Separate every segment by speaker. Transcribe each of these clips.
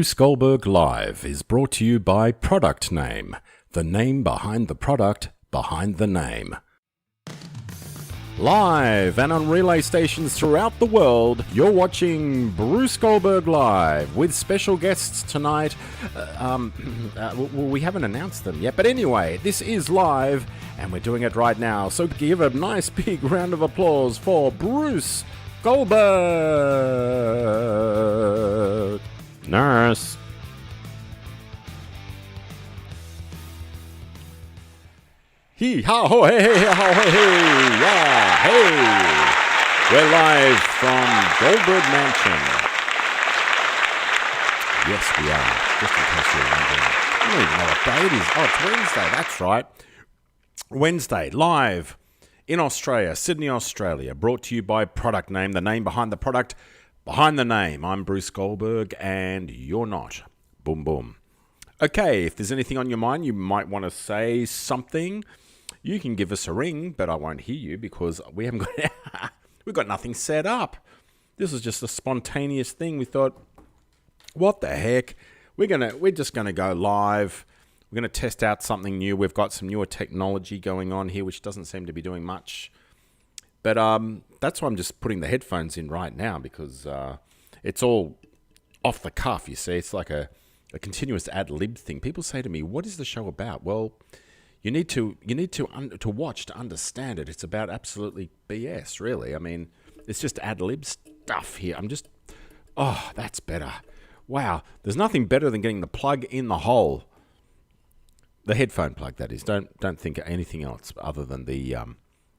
Speaker 1: Bruce Goldberg Live is brought to you by Product Name, the name behind the product behind the name. Live and on relay stations throughout the world, you're watching Bruce Goldberg Live with special guests tonight. We haven't announced them yet, but anyway, this is live and we're doing it right now. So give a nice big round of applause for Bruce Goldberg. Nurse. Hee ha ho hey hey ho hey hey yeah hey. We're live from Goldberg Mansion. Yes, we are. Just in case you're wondering. I don't even know what day it is. Oh, it's Wednesday. That's right. Wednesday, live in Australia, Sydney, Australia. Brought to you by Product Name, the name behind the product behind the name. I'm Bruce Goldberg, and you're not. Boom, boom. Okay, if there's anything on your mind, you might want to say something. You can give us a ring, but I won't hear you because we haven't got we've got nothing set up. This is just a spontaneous thing. We thought, what the heck? We're just gonna go live. We're gonna test out something new. We've got some newer technology going on here, which doesn't seem to be doing much. But that's why I'm just putting the headphones in right now because it's all off the cuff, you see. It's like a continuous ad-lib thing. People say to me, what is the show about? Well, you need to watch to understand it. It's about absolutely BS, really. I mean, it's just ad-lib stuff here. That's better. Wow, there's nothing better than getting the plug in the hole. The headphone plug, that is. Don't think of anything else other than the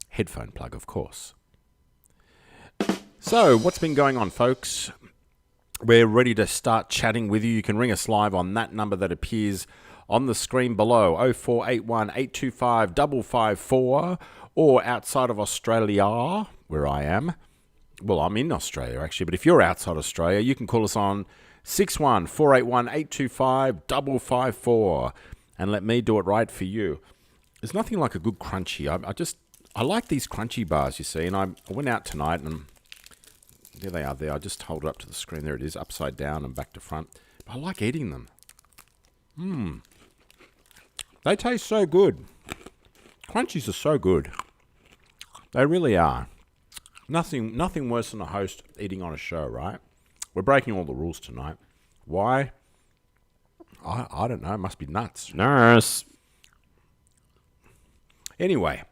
Speaker 1: headphone plug, of course. So, what's been going on, folks? We're ready to start chatting with you. You can ring us live on that number that appears on the screen below, 0481 825 554, or outside of Australia, where I am. Well, I'm in Australia, actually, but if you're outside Australia, you can call us on 61 481 825 554, and let me do it right for you. There's nothing like a good crunchy. I like these crunchy bars, you see, and I went out tonight, and there they are there. I just hold it up to the screen. There it is, upside down and back to front. But I like eating them. They taste so good. Crunchies are so good. They really are. Nothing worse than a host eating on a show, right? We're breaking all the rules tonight. Why? I don't know. It must be nuts. Nurse. Anyway,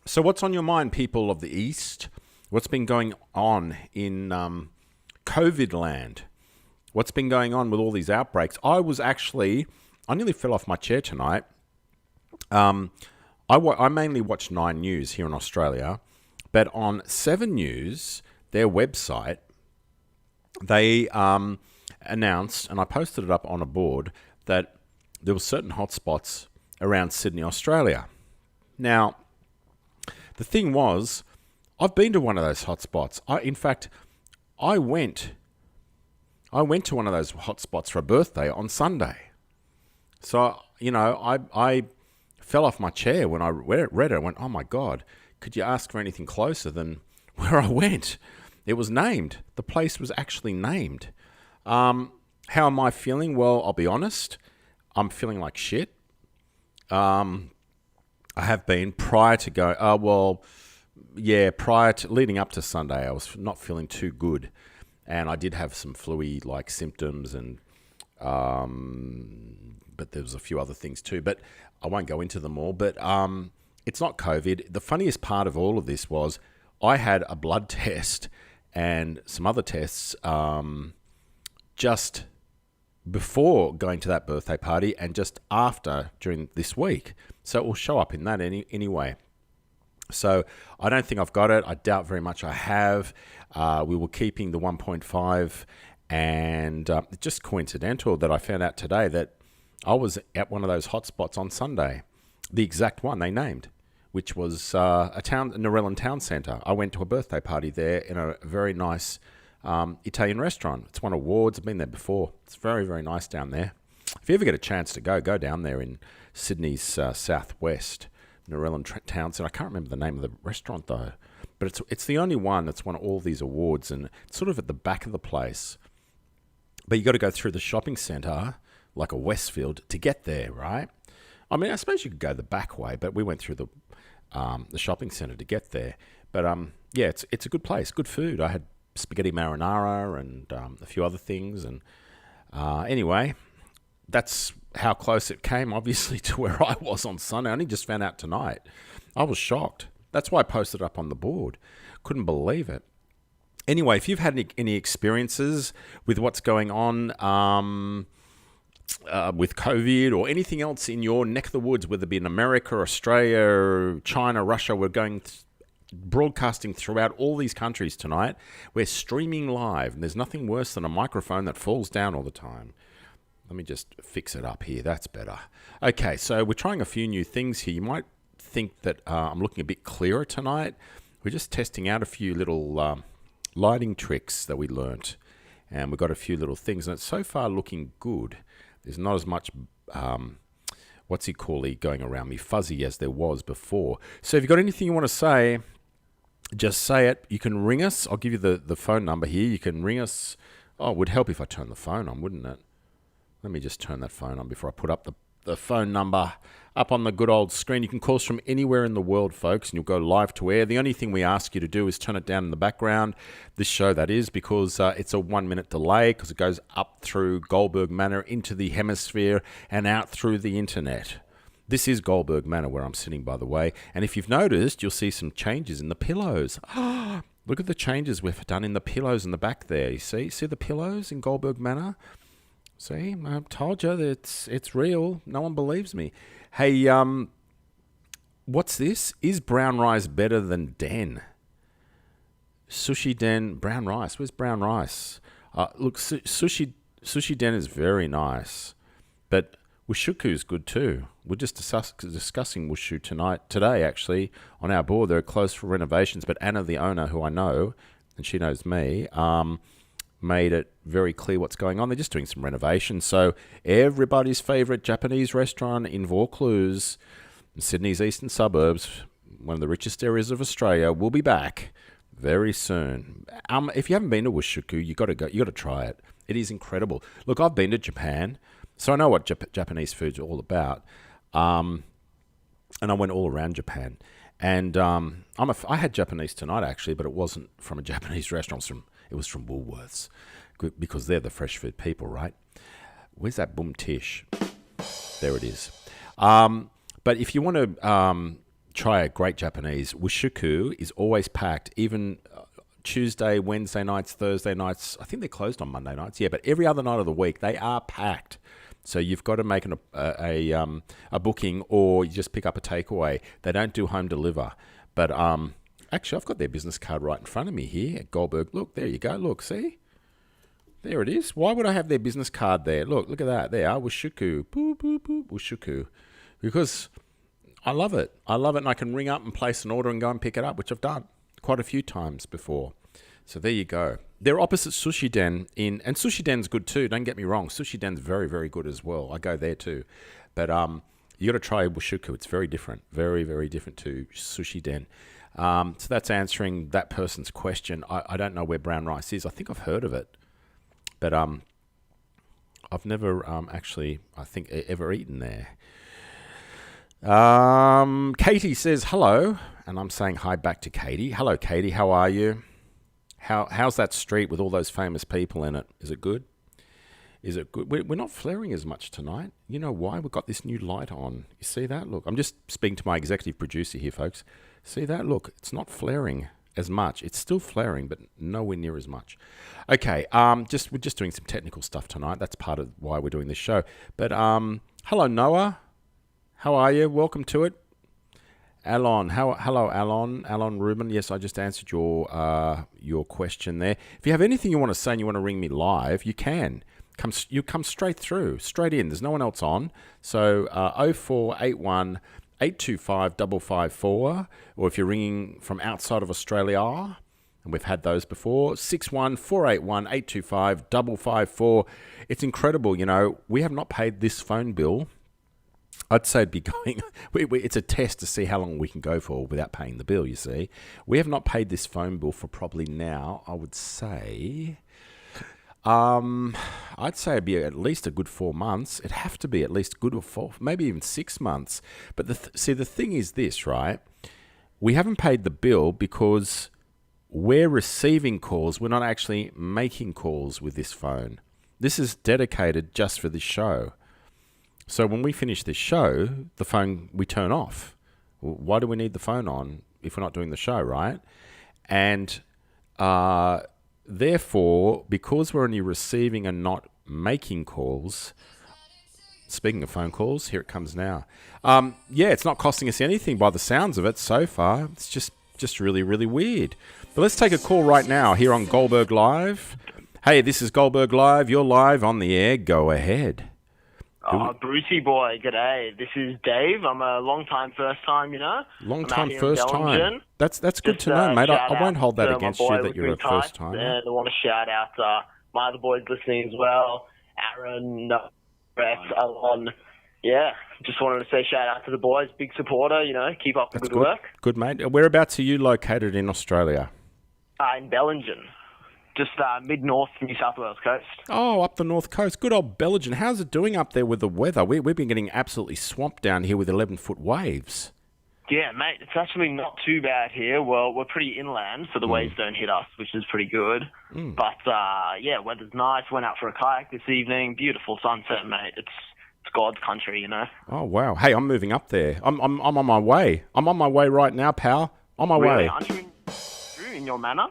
Speaker 1: so what's on your mind, people of the East? What's been going on in COVID land? What's been going on with all these outbreaks? I nearly fell off my chair tonight. I mainly watch 9 News here in Australia, but on 7 News, their website, they announced, and I posted it up on a board, that there were certain hotspots around Sydney, Australia. Now, the thing was, I've been to one of those hotspots. I went to one of those hotspots for a birthday on Sunday. So, I fell off my chair when I read it. I went, oh my God, could you ask for anything closer than where I went? It was named. The place was actually named. How am I feeling? Well, I'll be honest. I'm feeling like shit. I have been prior to leading up to Sunday, I was not feeling too good. And I did have some flu-y-like symptoms, and but there was a few other things too. But I won't go into them all. But it's not COVID. The funniest part of all of this was I had a blood test and some other tests just before going to that birthday party and just after during this week. So it will show up in that anyway. So I don't think I've got it. I doubt very much I have. We were keeping the 1.5, and it's just coincidental that I found out today that I was at one of those hotspots on Sunday, the exact one they named, which was Narellan Town Centre. I went to a birthday party there in a very nice Italian restaurant. It's won awards. I've been there before. It's very, very nice down there. If you ever get a chance to go down there in Sydney's southwest, Narellan Town Centre. I can't remember the name of the restaurant though, but it's the only one that's won all these awards, and it's sort of at the back of the place. But you got to go through the shopping centre, like a Westfield, to get there, right? I mean, I suppose you could go the back way, but we went through the shopping centre to get there. But yeah, it's a good place, good food. I had spaghetti marinara and a few other things. And anyway, that's how close it came, obviously, to where I was on Sunday. I only just found out tonight. I was shocked. That's why I posted it up on the board. Couldn't believe it. Anyway, if you've had any experiences with what's going on with COVID or anything else in your neck of the woods, whether it be in America, Australia, China, Russia, we're going broadcasting throughout all these countries tonight. We're streaming live, and there's nothing worse than a microphone that falls down all the time. Let me just fix it up here. That's better. Okay, so we're trying a few new things here. You might think that I'm looking a bit clearer tonight. We're just testing out a few little lighting tricks that we learnt, and we've got a few little things, and it's so far looking good. There's not as much going around me fuzzy as there was before. So if you've got anything you want to say, just say it. You can ring us. I'll give you the phone number here. You can ring us. Oh, it would help if I turned the phone on, wouldn't it? Let me just turn that phone on before I put up the phone number up on the good old screen. You can call us from anywhere in the world, folks, and you'll go live to air. The only thing we ask you to do is turn it down in the background, this show that is, because it's a 1 minute delay because it goes up through Goldberg Manor into the hemisphere and out through the internet. This is Goldberg Manor where I'm sitting, by the way. And if you've noticed, you'll see some changes in the pillows. Look at the changes we've done in the pillows in the back there. You see the pillows in Goldberg Manor? See, I told you that it's real. No one believes me. Hey, what's this? Is brown rice better than Den? Sushi Den, brown rice. Where's brown rice? Look, sushi Den is very nice, but Wushuku is good too. We're just discussing Wushu today, actually, on our board. They're closed for renovations, but Anna, the owner, who I know, and she knows me, made it very clear what's going on. They're just doing some renovations. So everybody's favourite Japanese restaurant in Vaucluse, in Sydney's eastern suburbs, one of the richest areas of Australia, will be back very soon. If you haven't been to Wushuku, you got to go. You got to try it. It is incredible. Look, I've been to Japan, so I know what Japanese food's all about. And I went all around Japan. And I had Japanese tonight, actually, but it wasn't from a Japanese restaurant. It was from Woolworths, because they're the fresh food people, right? Where's that boom tish? There it is. But if you want to try a great Japanese, Wushuku is always packed, even Tuesday, Wednesday nights, Thursday nights. I think they're closed on Monday nights, yeah, but every other night of the week, they are packed. So you've got to make a booking, or you just pick up a takeaway. They don't do home deliver. But actually, I've got their business card right in front of me here at Goldberg. Look, there you go. Look, see? There it is. Why would I have their business card there? Look at that. There, Wushuku. Boop, boop, boop, Wushuku. Because I love it. And I can ring up and place an order and go and pick it up, which I've done quite a few times before. So there you go. They're opposite Sushi Den and Sushi Den's good too. Don't get me wrong. Sushi Den's very, very good as well. I go there too. But you got to try Wushuku. It's very different. Very, very different to Sushi Den. So that's answering that person's question. I don't know where brown rice is. I think I've heard of it. But I've never actually, I think, ever eaten there. Katie says hello, and I'm saying hi back to Katie. Hello, Katie. How are you? How's that street with all those famous people in it? Is it good? Is it good? We're not flaring as much tonight. You know why? We've got this new light on. You see that? Look, I'm just speaking to my executive producer here, folks. See that? Look, it's not flaring as much. It's still flaring, but nowhere near as much. Okay, we're just doing some technical stuff tonight. That's part of why we're doing this show. But hello, Noah. How are you? Welcome to it. Alon, hello, Alon Rubin. Yes, I just answered your question there. If you have anything you want to say and you want to ring me live, you can. You come straight through, straight in. There's no one else on. So 0481 825 554, or if you're ringing from outside of Australia, and we've had those before, 61481 825 554. It's incredible. You know, we have not paid this phone bill. I'd say it'd be going, it's a test to see how long we can go for without paying the bill, you see. We have not paid this phone bill for probably now, I would say, I'd say it'd be at least a good 4 months. It'd have to be at least good or four, maybe even 6 months. But see, the thing is this, right? We haven't paid the bill because we're receiving calls. We're not actually making calls with this phone. This is dedicated just for this show. So when we finish this show, the phone we turn off. Why do we need the phone on if we're not doing the show, right? And therefore, because we're only receiving and not making calls, speaking of phone calls, here it comes now. It's not costing us anything by the sounds of it so far. It's just really, really weird. But let's take a call right now here on Goldberg Live. Hey, this is Goldberg Live. You're live on the air. Go ahead.
Speaker 2: Oh, Brucey boy, g'day. This is Dave. I'm a long-time first-time,
Speaker 1: Long time first time. That's good to know, mate. I won't hold that against you that you're a first time.
Speaker 2: And I want to shout out my other boys listening as well. Aaron, Brett, Alon. Yeah, just wanted to say shout out to the boys. Big supporter, keep up the good work.
Speaker 1: Good, mate. Whereabouts are you located in Australia?
Speaker 2: In Bellingen. Just mid-north New South Wales coast.
Speaker 1: Oh, up the north coast. Good old Bellingen. How's it doing up there with the weather? We've been getting absolutely swamped down here with 11-foot waves.
Speaker 2: Yeah, mate, it's actually not too bad here. Well, we're pretty inland, so the waves don't hit us, which is pretty good. But, weather's nice. Went out for a kayak this evening. Beautiful sunset, mate. It's God's country,
Speaker 1: Oh, wow. Hey, I'm moving up there. I'm on my way. I'm on my way right now, pal. On my way.
Speaker 2: Aren't you in your manor?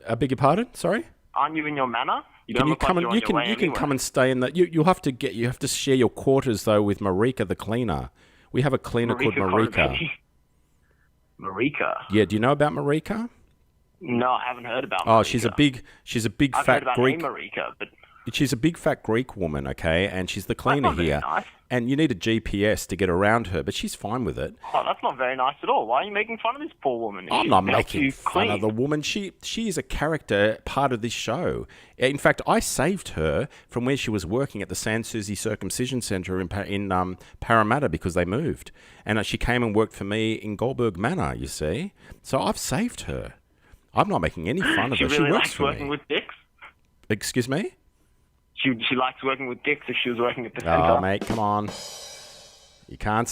Speaker 1: I beg your pardon? Sorry?
Speaker 2: Aren't you in your manor? You don't
Speaker 1: Can you
Speaker 2: look
Speaker 1: come
Speaker 2: like
Speaker 1: and
Speaker 2: you're on your way
Speaker 1: you can
Speaker 2: anywhere.
Speaker 1: come and stay in the you have to share your quarters though with Marika the cleaner. We have a cleaner called Marika.
Speaker 2: Marika.
Speaker 1: Yeah, do you know about Marika?
Speaker 2: No, I haven't heard about Marika.
Speaker 1: Oh, she's a big
Speaker 2: I've
Speaker 1: fat
Speaker 2: heard about
Speaker 1: Greek.
Speaker 2: Marika, but
Speaker 1: She's a big fat Greek woman, okay, and she's the cleaner
Speaker 2: not very
Speaker 1: here.
Speaker 2: nice.
Speaker 1: And you need a GPS to get around her, but she's fine with it.
Speaker 2: oh, that's not very nice at all. Why are you making fun of this poor woman?
Speaker 1: I'm
Speaker 2: She
Speaker 1: not
Speaker 2: helps
Speaker 1: making
Speaker 2: you
Speaker 1: fun of
Speaker 2: clean.
Speaker 1: the woman. She is a character part of this show. In fact, I saved her from where she was working at the Sans Souci Circumcision Centre in Parramatta because they moved. And she came and worked for me in Goldberg Manor, you see. So I've saved her. I'm not making any fun of
Speaker 2: She
Speaker 1: her.
Speaker 2: really
Speaker 1: She works
Speaker 2: likes
Speaker 1: for
Speaker 2: working
Speaker 1: me.
Speaker 2: with dicks.
Speaker 1: Excuse me?
Speaker 2: She likes working with dicks if she was working at the centre.
Speaker 1: Oh, mate, come on. You can't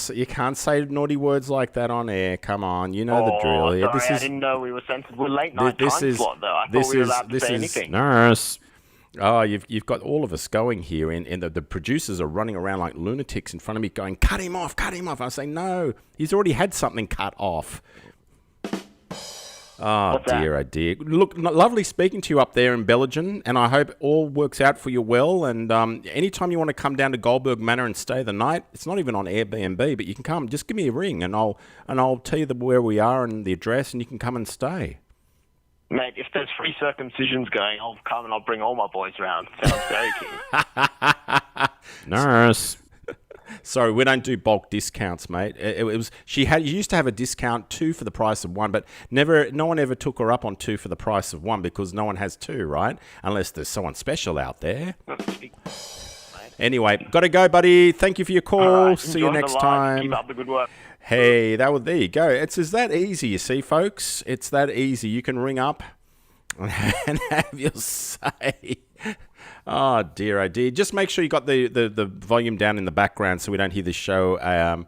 Speaker 1: say naughty words like that on air. Come on, you know the drill. Yeah,
Speaker 2: Sorry, I didn't know we were censored. We're late night time slot, though. I thought we were allowed to say anything.
Speaker 1: Nurse. Oh, you've got all of us going here, and the producers are running around like lunatics in front of me going, cut him off, cut him off. I say, no, he's already had something cut off. Oh,
Speaker 2: What's that?
Speaker 1: dear, oh dear. Look, lovely speaking to you up there in Bellingen, and I hope all works out for you well. And anytime you want to come down to Goldberg Manor and stay the night, it's not even on Airbnb, but you can come. Just give me a ring, and I'll tell you where we are and the address, and you can come and stay.
Speaker 2: Mate, if there's free circumcisions going, I'll come and I'll bring all my boys round. Sounds very cute.
Speaker 1: Nurse. Sorry, we don't do bulk discounts, mate. It was she used to have a discount 2 for the price of 1, but no one ever took her up on 2 for the price of 1 because no one has 2, right? Unless there's someone special out there. Anyway, got to go, buddy. Thank you for your call.
Speaker 2: All right,
Speaker 1: See you
Speaker 2: enjoy
Speaker 1: next
Speaker 2: the live.
Speaker 1: time.
Speaker 2: Keep up the good work.
Speaker 1: Hey, there you go. It's that easy, you see, folks. It's that easy. You can ring up and have your say. Oh dear. Just make sure you got the volume down in the background so we don't hear this show, a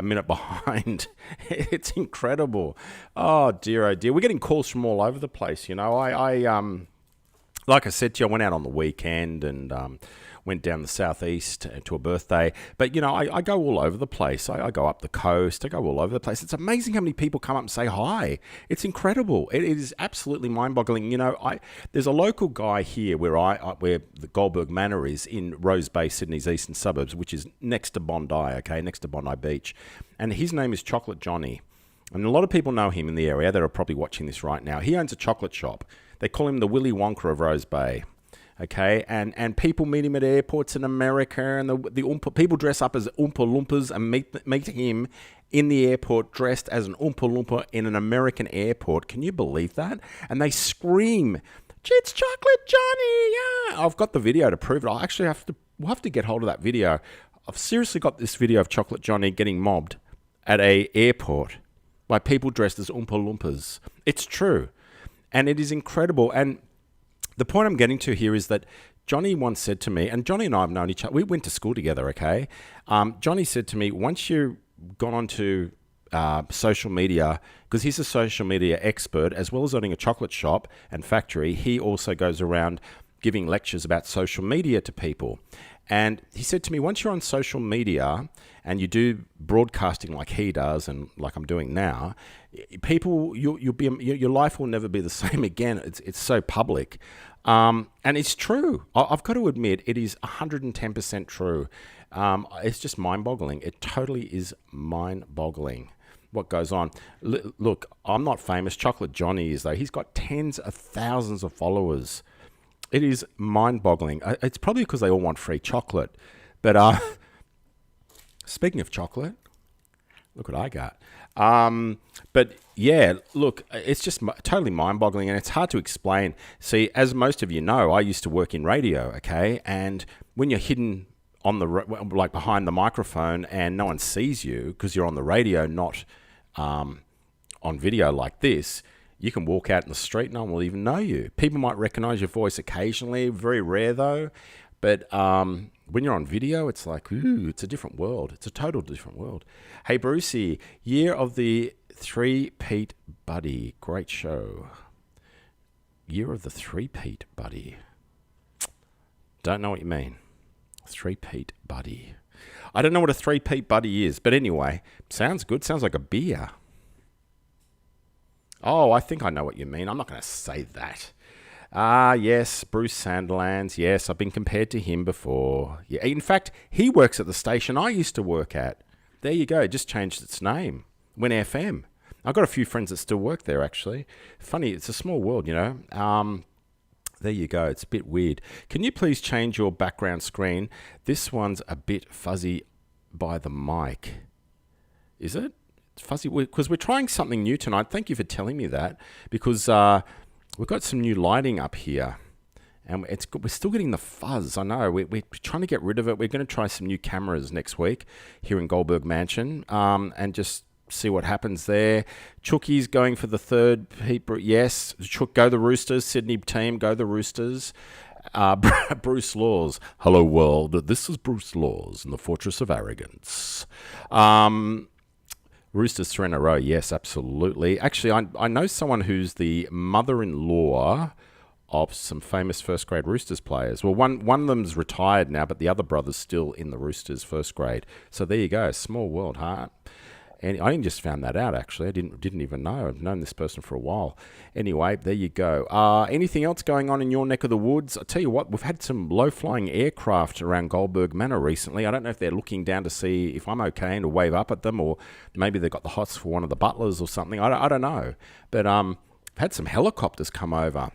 Speaker 1: minute behind. It's incredible. Oh dear. We're getting calls from all over the place. I like I said to you, I went out on the weekend and went down the southeast to a birthday. But, I go all over the place. I go up the coast. I go all over the place. It's amazing how many people come up and say hi. It's incredible. It is absolutely mind-boggling. There's a local guy here where the Goldberg Manor is in Rose Bay, Sydney's eastern suburbs, which is next to Bondi, okay, next to Bondi Beach. And his name is Chocolate Johnny. And a lot of people know him in the area that are probably watching this right now. He owns a chocolate shop. They call him the Willy Wonka of Rose Bay. Okay, and people meet him at airports in America, and people dress up as Oompa Loompas and meet him in the airport dressed as an Oompa Loompa in an American airport. Can you believe that? And they scream, "It's Chocolate Johnny!" Yeah, I've got the video to prove it. We'll have to get hold of that video. I've seriously got this video of Chocolate Johnny getting mobbed at a airport by people dressed as Oompa Loompas. It's true, and it is incredible. And The point I'm getting to here is that Johnny once said to me, and Johnny and I have known each other. We went to school together, okay? Johnny said to me, once you've gone onto social media, because he's a social media expert, as well as owning a chocolate shop and factory, he also goes around giving lectures about social media to people. And he said to me, once you're on social media and you do broadcasting like he does and like I'm doing now, people, your life will never be the same again. It's so public. And it's true. I've got to admit, it is 110% true. It's just mind-boggling. It totally is mind-boggling what goes on. Look, I'm not famous. Chocolate Johnny is, though. He's got tens of thousands of followers. It is mind-boggling. It's probably because they all want free chocolate. But speaking of chocolate, look what I got. But yeah, look, it's just totally mind-boggling, and it's hard to explain. See, as most of you know, I used to work in radio, okay? And when you're hidden on like behind the microphone and no one sees you because you're on the radio, not on video like this, you can walk out in the street, no one will even know you. People might recognize your voice occasionally, very rare though. But when you're on video, it's like, ooh, it's a different world. It's a total different world. Hey, Brucey, Year of the Three-Peat Buddy. Great show. Year of the Three-Peat Buddy. Don't know what you mean. Three-Peat Buddy. I don't know what a Three-Peat Buddy is, but anyway, sounds good. Sounds like a beer. Oh, I think I know what you mean. I'm not going to say that. Yes, Bruce Sandilands. Yes, I've been compared to him before. Yeah, in fact, he works at the station I used to work at. There you go. It just changed its name. Went FM. I've got a few friends that still work there, actually. Funny, it's a small world, you know. There you go. It's a bit weird. Can you please change your background screen? This one's a bit fuzzy by the mic. Is it? It's fuzzy because we're trying something new tonight. Thank you for telling me that, because we've got some new lighting up here, and we're still getting the fuzz. I know. We're trying to get rid of it. We're going to try some new cameras next week here in Goldberg Mansion, and just see what happens there. Chookie's going for the third. Yes, Chook, go the Roosters. Sydney team, go the Roosters. Bruce Laws. Hello, world. This is Bruce Laws in the Fortress of Arrogance. Roosters 3 in a row. Yes, absolutely. Actually, I know someone who's the mother-in-law of some famous first-grade Roosters players. Well, one of them's retired now, but the other brother's still in the Roosters first grade. So there you go. Small world, huh? And I only just found that out, actually. I didn't even know. I've known this person for a while. Anyway, there you go. Anything else going on in your neck of the woods? I'll tell you what, we've had some low-flying aircraft around Goldberg Manor recently. I don't know if they're looking down to see if I'm okay and to wave up at them, or maybe they've got the hots for one of the butlers or something. I don't know. But I've had some helicopters come over,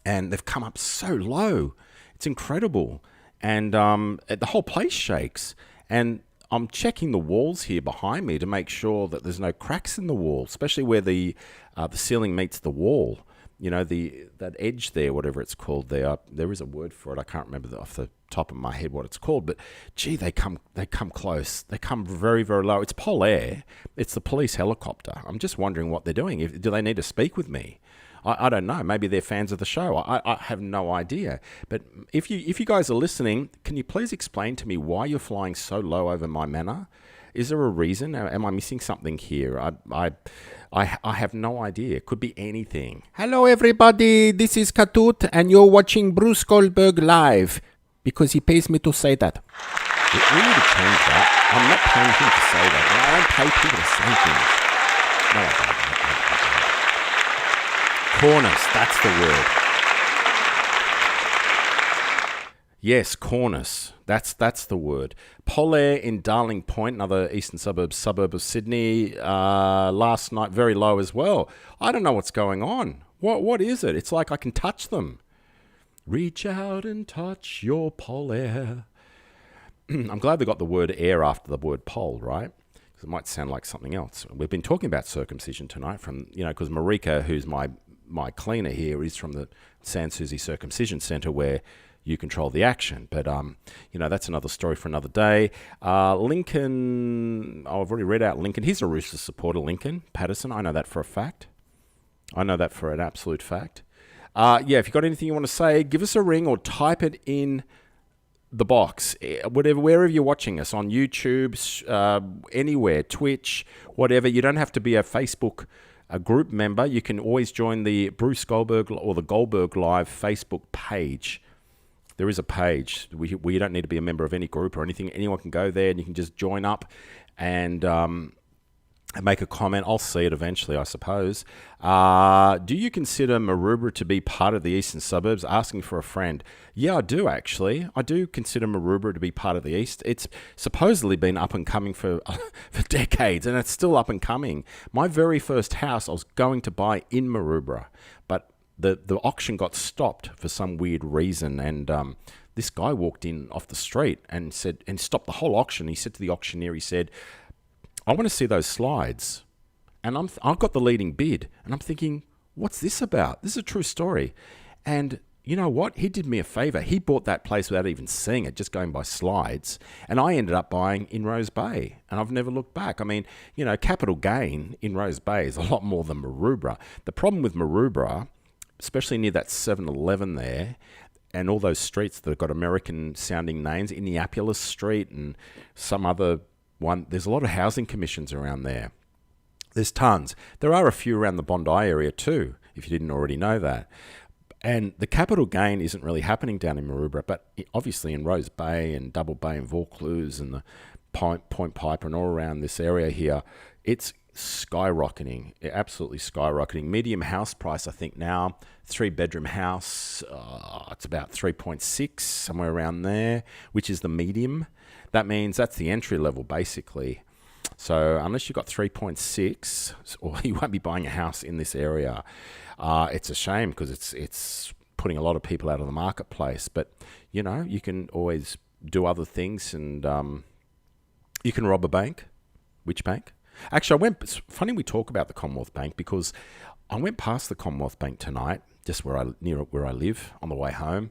Speaker 1: and they've come up so low. It's incredible. And the whole place shakes. And I'm checking the walls here behind me to make sure that there's no cracks in the wall, especially where the ceiling meets the wall. You know, that edge there, whatever it's called. There is a word for it. I can't remember off the top of my head what it's called. But gee, they come close. They come very, very low. It's Pol Air. It's the police helicopter. I'm just wondering what they're doing. Do they need to speak with me? I don't know. Maybe they're fans of the show. I have no idea. But if you guys are listening, can you please explain to me why you're flying so low over my manor? Is there a reason? Am I missing something here? I have no idea. It could be anything. Hello, everybody. This is Katut, and you're watching Bruce Goldberg live, because he pays me to say that. We need to change that. I'm not paying him to say that. I don't pay people to say things. No, I don't. Cornice, that's the word. Yes, Cornice, that's the word. Pol Air in Darling Point, another eastern suburb of Sydney, last night, very low as well. I don't know what's going on. What is it? It's like I can touch them. Reach out and touch your Pol Air. I'm glad they got the word air after the word pole, right? Because it might sound like something else. We've been talking about circumcision tonight because Marika, who's my cleaner here, is from the Sans Souci Circumcision Centre, where you control the action. But, that's another story for another day. Lincoln, I've already read out Lincoln. He's a Roosters supporter, Lincoln Patterson. I know that for a fact. I know that for an absolute fact. Yeah, if you've got anything you want to say, give us a ring or type it in the box. Wherever you're watching us, on YouTube, anywhere, Twitch, whatever. You don't have to be a Facebook group member. You can always join the Bruce Goldberg or the Goldberg Live Facebook page. There is a page where you don't need to be a member of any group or anything. Anyone can go there and you can just join up and make a comment. I'll see it eventually, I suppose. Do you consider Maroubra to be part of the eastern suburbs? Asking for a friend. Yeah, I do actually. I do consider Maroubra to be part of the east. It's supposedly been up and coming for decades, and it's still up and coming. My very first house I was going to buy in Maroubra, but the auction got stopped for some weird reason, and this guy walked in off the street and stopped the whole auction. He said to the auctioneer, he said, I want to see those slides. And I've got the leading bid. And I'm thinking, what's this about? This is a true story. And you know what? He did me a favor. He bought that place without even seeing it, just going by slides. And I ended up buying in Rose Bay. And I've never looked back. I mean, capital gain in Rose Bay is a lot more than Maroubra. The problem with Maroubra, especially near that 7-Eleven there, and all those streets that have got American-sounding names, Indianapolis Street and some other one, there's a lot of housing commissions around there. There's tons. There are a few around the Bondi area too, if you didn't already know that. And the capital gain isn't really happening down in Maroubra, but obviously in Rose Bay and Double Bay and Vaucluse and the Point Piper and all around this area here, it's skyrocketing, absolutely skyrocketing. Medium house price, I think now, 3-bedroom house, it's about 3.6, somewhere around there, which is the medium. That means that's the entry level, basically. So unless you've got 3.6, or you won't be buying a house in this area. It's a shame because it's putting a lot of people out of the marketplace. But, you can always do other things, and you can rob a bank. Which bank? Actually, it's funny we talk about the Commonwealth Bank because I went past the Commonwealth Bank tonight, just near where I live, on the way home,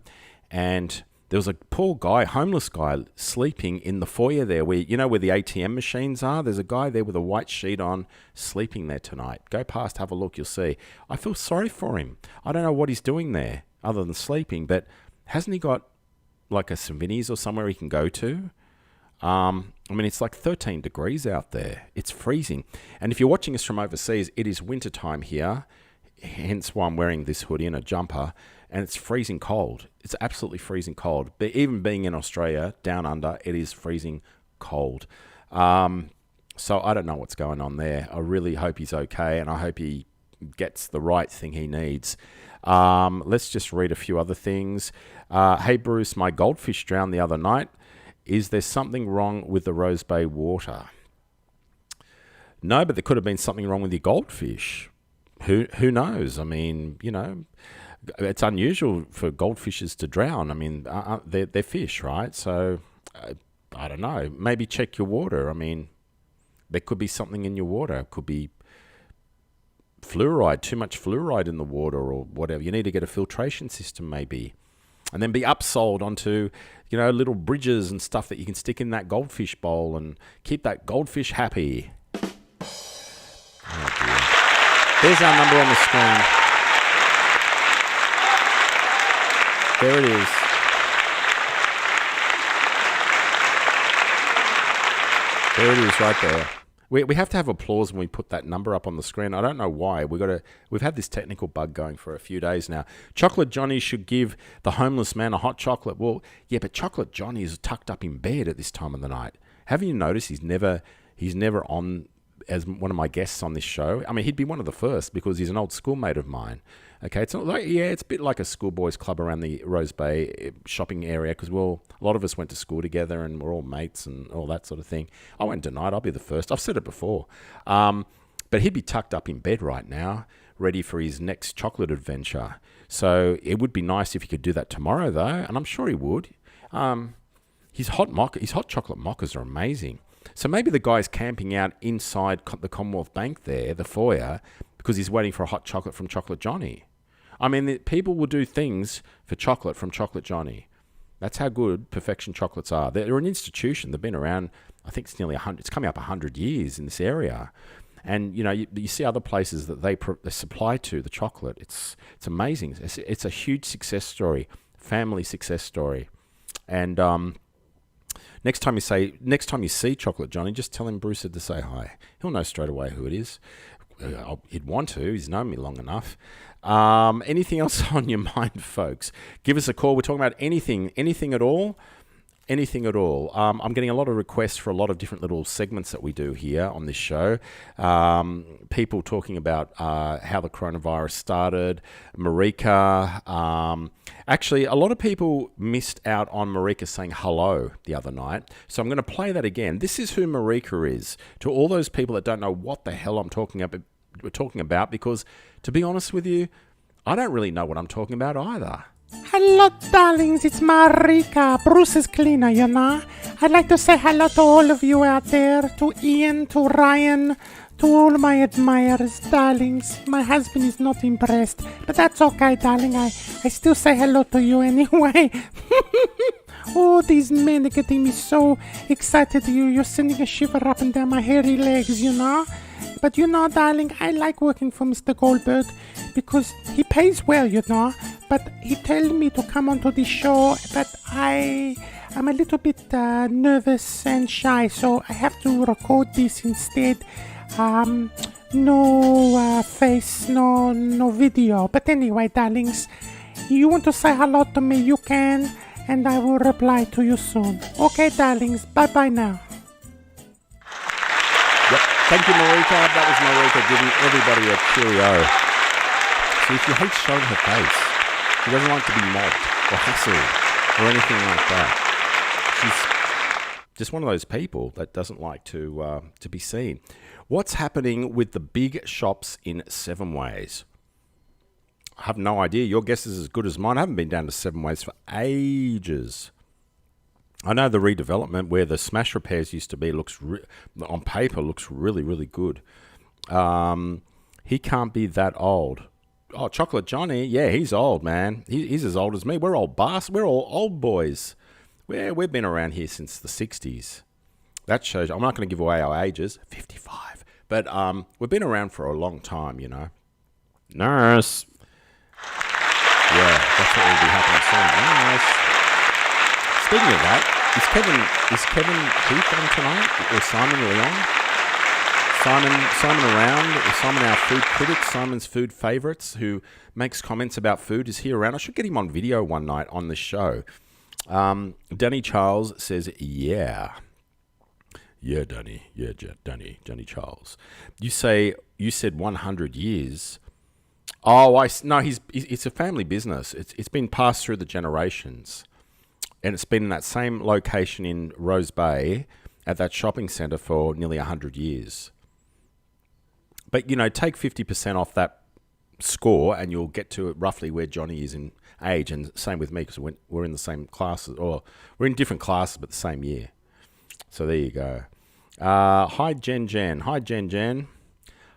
Speaker 1: and there was a poor guy, homeless guy, sleeping in the foyer there, where where the ATM machines are. There's a guy there with a white sheet on, sleeping there tonight. Go past, have a look, you'll see. I feel sorry for him. I don't know what he's doing there other than sleeping, but hasn't he got like a Savini's or somewhere he can go to? It's like 13 degrees out there. It's freezing. And if you're watching us from overseas, it is wintertime here, hence why I'm wearing this hoodie and a jumper, and it's freezing cold. It's absolutely freezing cold. But even being in Australia, down under, it is freezing cold. So I don't know what's going on there. I really hope he's okay, and I hope he gets the right thing he needs. Let's just read a few other things. Hey, Bruce, my goldfish drowned the other night. Is there something wrong with the Rose Bay water? No, but there could have been something wrong with your goldfish. Who knows? It's unusual for goldfishes to drown. They're fish, right? So, I don't know. Maybe check your water. There could be something in your water. It could be fluoride, too much fluoride in the water or whatever. You need to get a filtration system maybe. And then be upsold onto, little bridges and stuff that you can stick in that goldfish bowl and keep that goldfish happy. Oh dear. There's our number on the screen. There it is. There it is right there. We have to have applause when we put that number up on the screen. I don't know why. We've had this technical bug going for a few days now. Chocolate Johnny should give the homeless man a hot chocolate. Well, yeah, but Chocolate Johnny is tucked up in bed at this time of the night. Haven't you noticed he's never on as one of my guests on this show? He'd be one of the first because he's an old schoolmate of mine. Okay, it's not like, it's a bit like a schoolboys club around the Rose Bay shopping area because a lot of us went to school together and we're all mates and all that sort of thing. I won't deny it. I'll be the first. I've said it before. But he'd be tucked up in bed right now, ready for his next chocolate adventure. So it would be nice if he could do that tomorrow, though, and I'm sure he would. His hot chocolate mochas are amazing. So maybe the guy's camping out inside the Commonwealth Bank there, the foyer, because he's waiting for a hot chocolate from Chocolate Johnny. People will do things for chocolate from Chocolate Johnny. That's how good Perfection chocolates are. They're an institution. They've been around, I think it's nearly 100. It's coming up 100 years in this area. And you see other places that they supply to the chocolate. It's amazing. It's a huge success story, family success story. And next time you see Chocolate Johnny, just tell him Bruce said to say hi. He'll know straight away who it is. He'd want to. He's known me long enough. Anything else on your mind, folks? Give us a call. We're talking about anything at all. Anything at all. I'm getting a lot of requests for a lot of different little segments that we do here on this show. People talking about how the coronavirus started. Marika. Actually, a lot of people missed out on Marika saying hello the other night. So I'm going to play that again. This is who Marika is. To all those people that don't know what the hell we're talking about, because to be honest with you, I don't really know what I'm talking about either.
Speaker 3: Hello, darlings. It's Marika, Bruce's cleaner, I'd like to say hello to all of you out there, to Ian, to Ryan, to all my admirers, darlings. My husband is not impressed, but that's okay, darling. I still say hello to you anyway. Oh, these men are getting me so excited. You're sending a shiver up and down my hairy legs, But darling, I like working for Mr. Goldberg because he pays well, But he told me to come onto the show, but I'm a little bit nervous and shy, so I have to record this instead. No face, no video. But anyway, darlings, you want to say hello to me, you can, and I will reply to you soon. Okay, darlings, bye-bye now.
Speaker 1: Yep. Thank you, Marika. That was Marika giving everybody a cheerio. See, if you hate showing her face, she doesn't like to be mobbed or hassled or anything like that. She's just one of those people that doesn't like to be seen. What's happening with the big shops in Seven Ways? I have no idea. Your guess is as good as mine. I haven't been down to Seven Ways for ages. I know the redevelopment where the Smash Repairs used to be on paper looks really, really good. He can't be that old. Oh, Chocolate Johnny, yeah, he's old, man. He's as old as me. We're old We're all old boys. We've been around here since the 60s. That shows. I'm not going to give away our ages. 55. But we've been around for a long time, Nurse. Yeah, that's what will be happening soon. Nurse. Speaking of that, is Kevin Heath on tonight? Or Simon Leon? Simon around, Simon our food critic, Simon's food favourites, who makes comments about food, is he around? I should get him on video one night on the show. Danny Charles says, yeah. Yeah, Danny. Yeah, Danny Charles. You said 100 years. Oh, no, it's a family business. It's been passed through the generations. And it's been in that same location in Rose Bay at that shopping centre for nearly 100 years. But, take 50% off that score and you'll get to roughly where Johnny is in age. And same with me, because we're in the same classes, or we're in different classes but the same year. So there you go. Hi, Jen. Hi, Jen.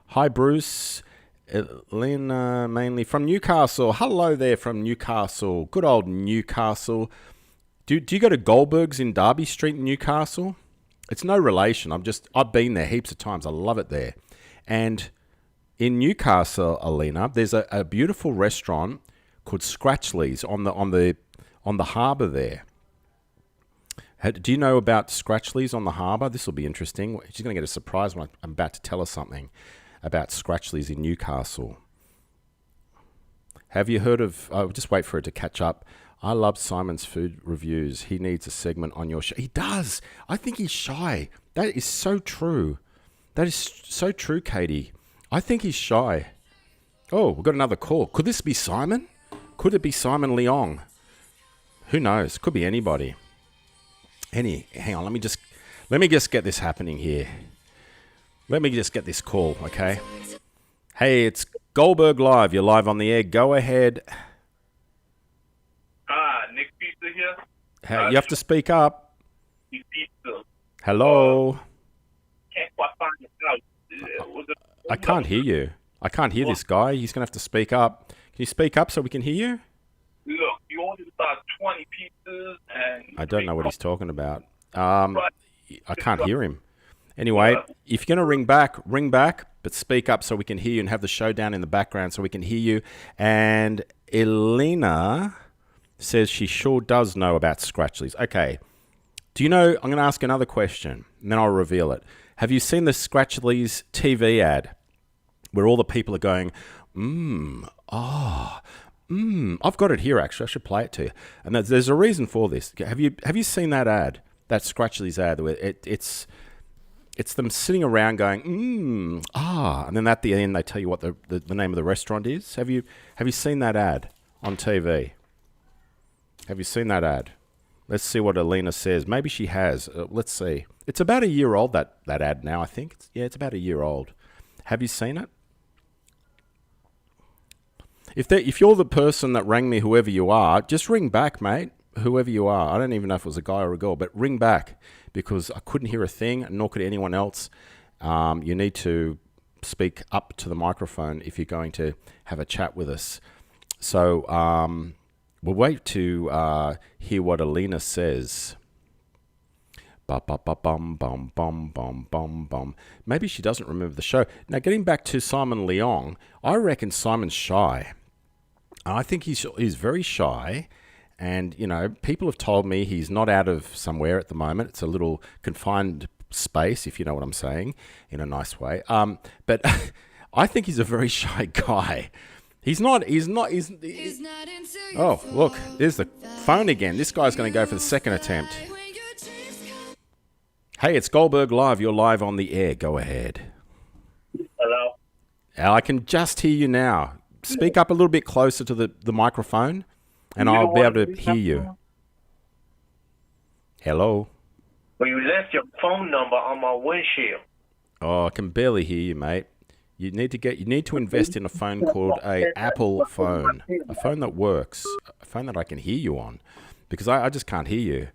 Speaker 1: Hi, Bruce. Lynn, mainly from Newcastle. Hello there from Newcastle. Good old Newcastle. Do you go to Goldberg's in Derby Street in Newcastle? It's no relation. I've been there heaps of times. I love it there. And in Newcastle, Alina, there's a beautiful restaurant called Scratchley's on the harbour there. Do you know about Scratchley's on the harbour? This will be interesting. She's going to get a surprise when I'm about to tell her something about Scratchley's in Newcastle. Have you heard of... just wait for it to catch up. I love Simon's food reviews. He needs a segment on your show. He does. I think he's shy. That is so true. That is so true, Katie. I think he's shy. Oh, we've got another call. Could this be Simon? Could it be Simon Leong? Who knows? Could be anybody. Hang on. Let me just get this happening here. Let me just get this call, okay? Hey, it's Goldberg Live. You're live on the air. Go ahead.
Speaker 4: Nick Pizza here.
Speaker 1: You have to speak up.
Speaker 4: Nick Pizza.
Speaker 1: Hello.
Speaker 4: Can't quite find the house.
Speaker 1: I can't hear you. I can't hear this guy. He's going to have to speak up. Can you speak up so we can hear you?
Speaker 4: Look, you ordered about 20 pizzas and...
Speaker 1: I don't know what he's talking about. I can't hear him. Anyway, if you're going to ring back, but speak up so we can hear you and have the show down in the background so we can hear you. And Elena says she sure does know about Scratchleys. Okay. Do you know, I'm going to ask another question, and then I'll reveal it. Have you seen the Scratchleys TV ad where all the people are going, I've got it here, actually. I should play it to you. And there's a reason for this. Have you seen that ad, that Scratchleys ad, where it's them sitting around going, and then at the end they tell you what the name of the restaurant is? Have you seen that ad on TV? Have you seen that ad? Let's see what Alina says. Maybe she has. Let's see. It's about a year old, that ad now, I think. It's about a year old. Have you seen it? If you're the person that rang me, whoever you are, just ring back, mate. Whoever you are. I don't even know if it was a guy or a girl, but ring back because I couldn't hear a thing, nor could anyone else. You need to speak up to the microphone if you're going to have a chat with us. So we'll wait to hear what Alina says. Bum. Maybe she doesn't remember the show. Now, getting back to Simon Leong, I reckon Simon's shy. I think he's very shy. And, you know, people have told me he's not out of somewhere at the moment. It's a little confined space, if you know what I'm saying, in a nice way. But I think he's a very shy guy. He's not. Oh, look, there's the phone again. This guy's going to go for the second attempt. Hey, it's Goldberg Live. You're live on the air. Go ahead.
Speaker 4: Hello?
Speaker 1: I can just hear you now. Speak up a little bit closer to the microphone, and I'll be able to hear you. Hello?
Speaker 4: Well, you left your phone number on my windshield.
Speaker 1: Oh, I can barely hear you, mate. You need to invest in a phone called a Apple phone, a phone that works, a phone that I can hear you on, because I just can't hear you.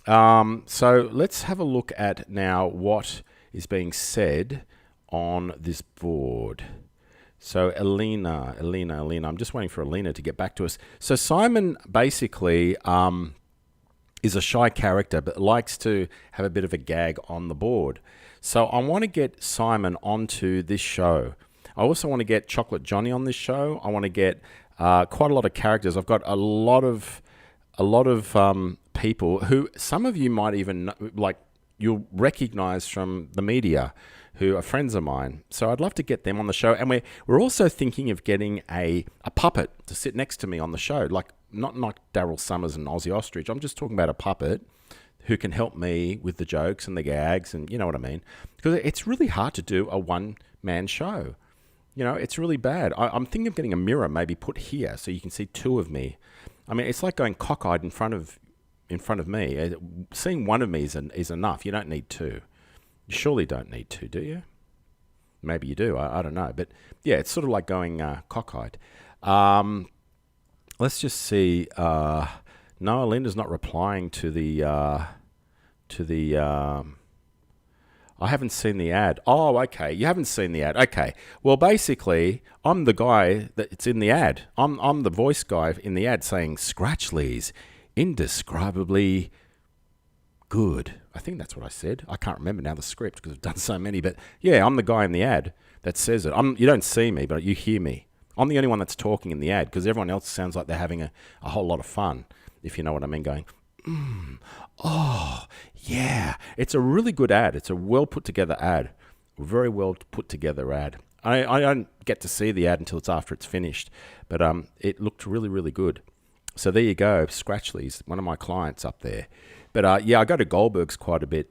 Speaker 1: So let's have a look at now what is being said on this board. So Elena, I'm just waiting for Elena to get back to us. So Simon basically is a shy character, but likes to have a bit of a gag on the board. So I want to get Simon onto this show. I also want to get Chocolate Johnny on this show. I want to get quite a lot of characters. I've got a lot of people who some of you might even know, like you'll recognize from the media, who are friends of mine. So I'd love to get them on the show. And we're also thinking of getting a puppet to sit next to me on the show, like not Daryl Summers and Ozzy Ostrich. I'm just talking about a puppet who can help me with the jokes and the gags, and you know what I mean? Because it's really hard to do a one-man show. You know, it's really bad. I'm thinking of getting a mirror maybe put here so you can see two of me. I mean, it's like going cockeyed in front of me. Seeing one of me is enough. You don't need two. You surely don't need two, do you? Maybe you do. I don't know. But yeah, it's sort of like going cockeyed. Let's just see. No, Linda's not replying to the. I haven't seen the ad. Oh, okay. You haven't seen the ad. Okay. Well, basically, I'm the guy that's in the ad. I'm the voice guy in the ad saying Scratchleys, indescribably good. I think that's what I said. I can't remember now the script because I've done so many. But yeah, I'm the guy in the ad that says it. You don't see me, but you hear me. I'm the only one that's talking in the ad because everyone else sounds like they're having a whole lot of fun, if you know what I mean, going, oh, yeah. It's a really good ad. It's a well put together ad. Very well put together ad. I don't get to see the ad until it's after it's finished, but it looked really, really good. So there you go, Scratchleys, one of my clients up there. But yeah, I go to Goldberg's quite a bit.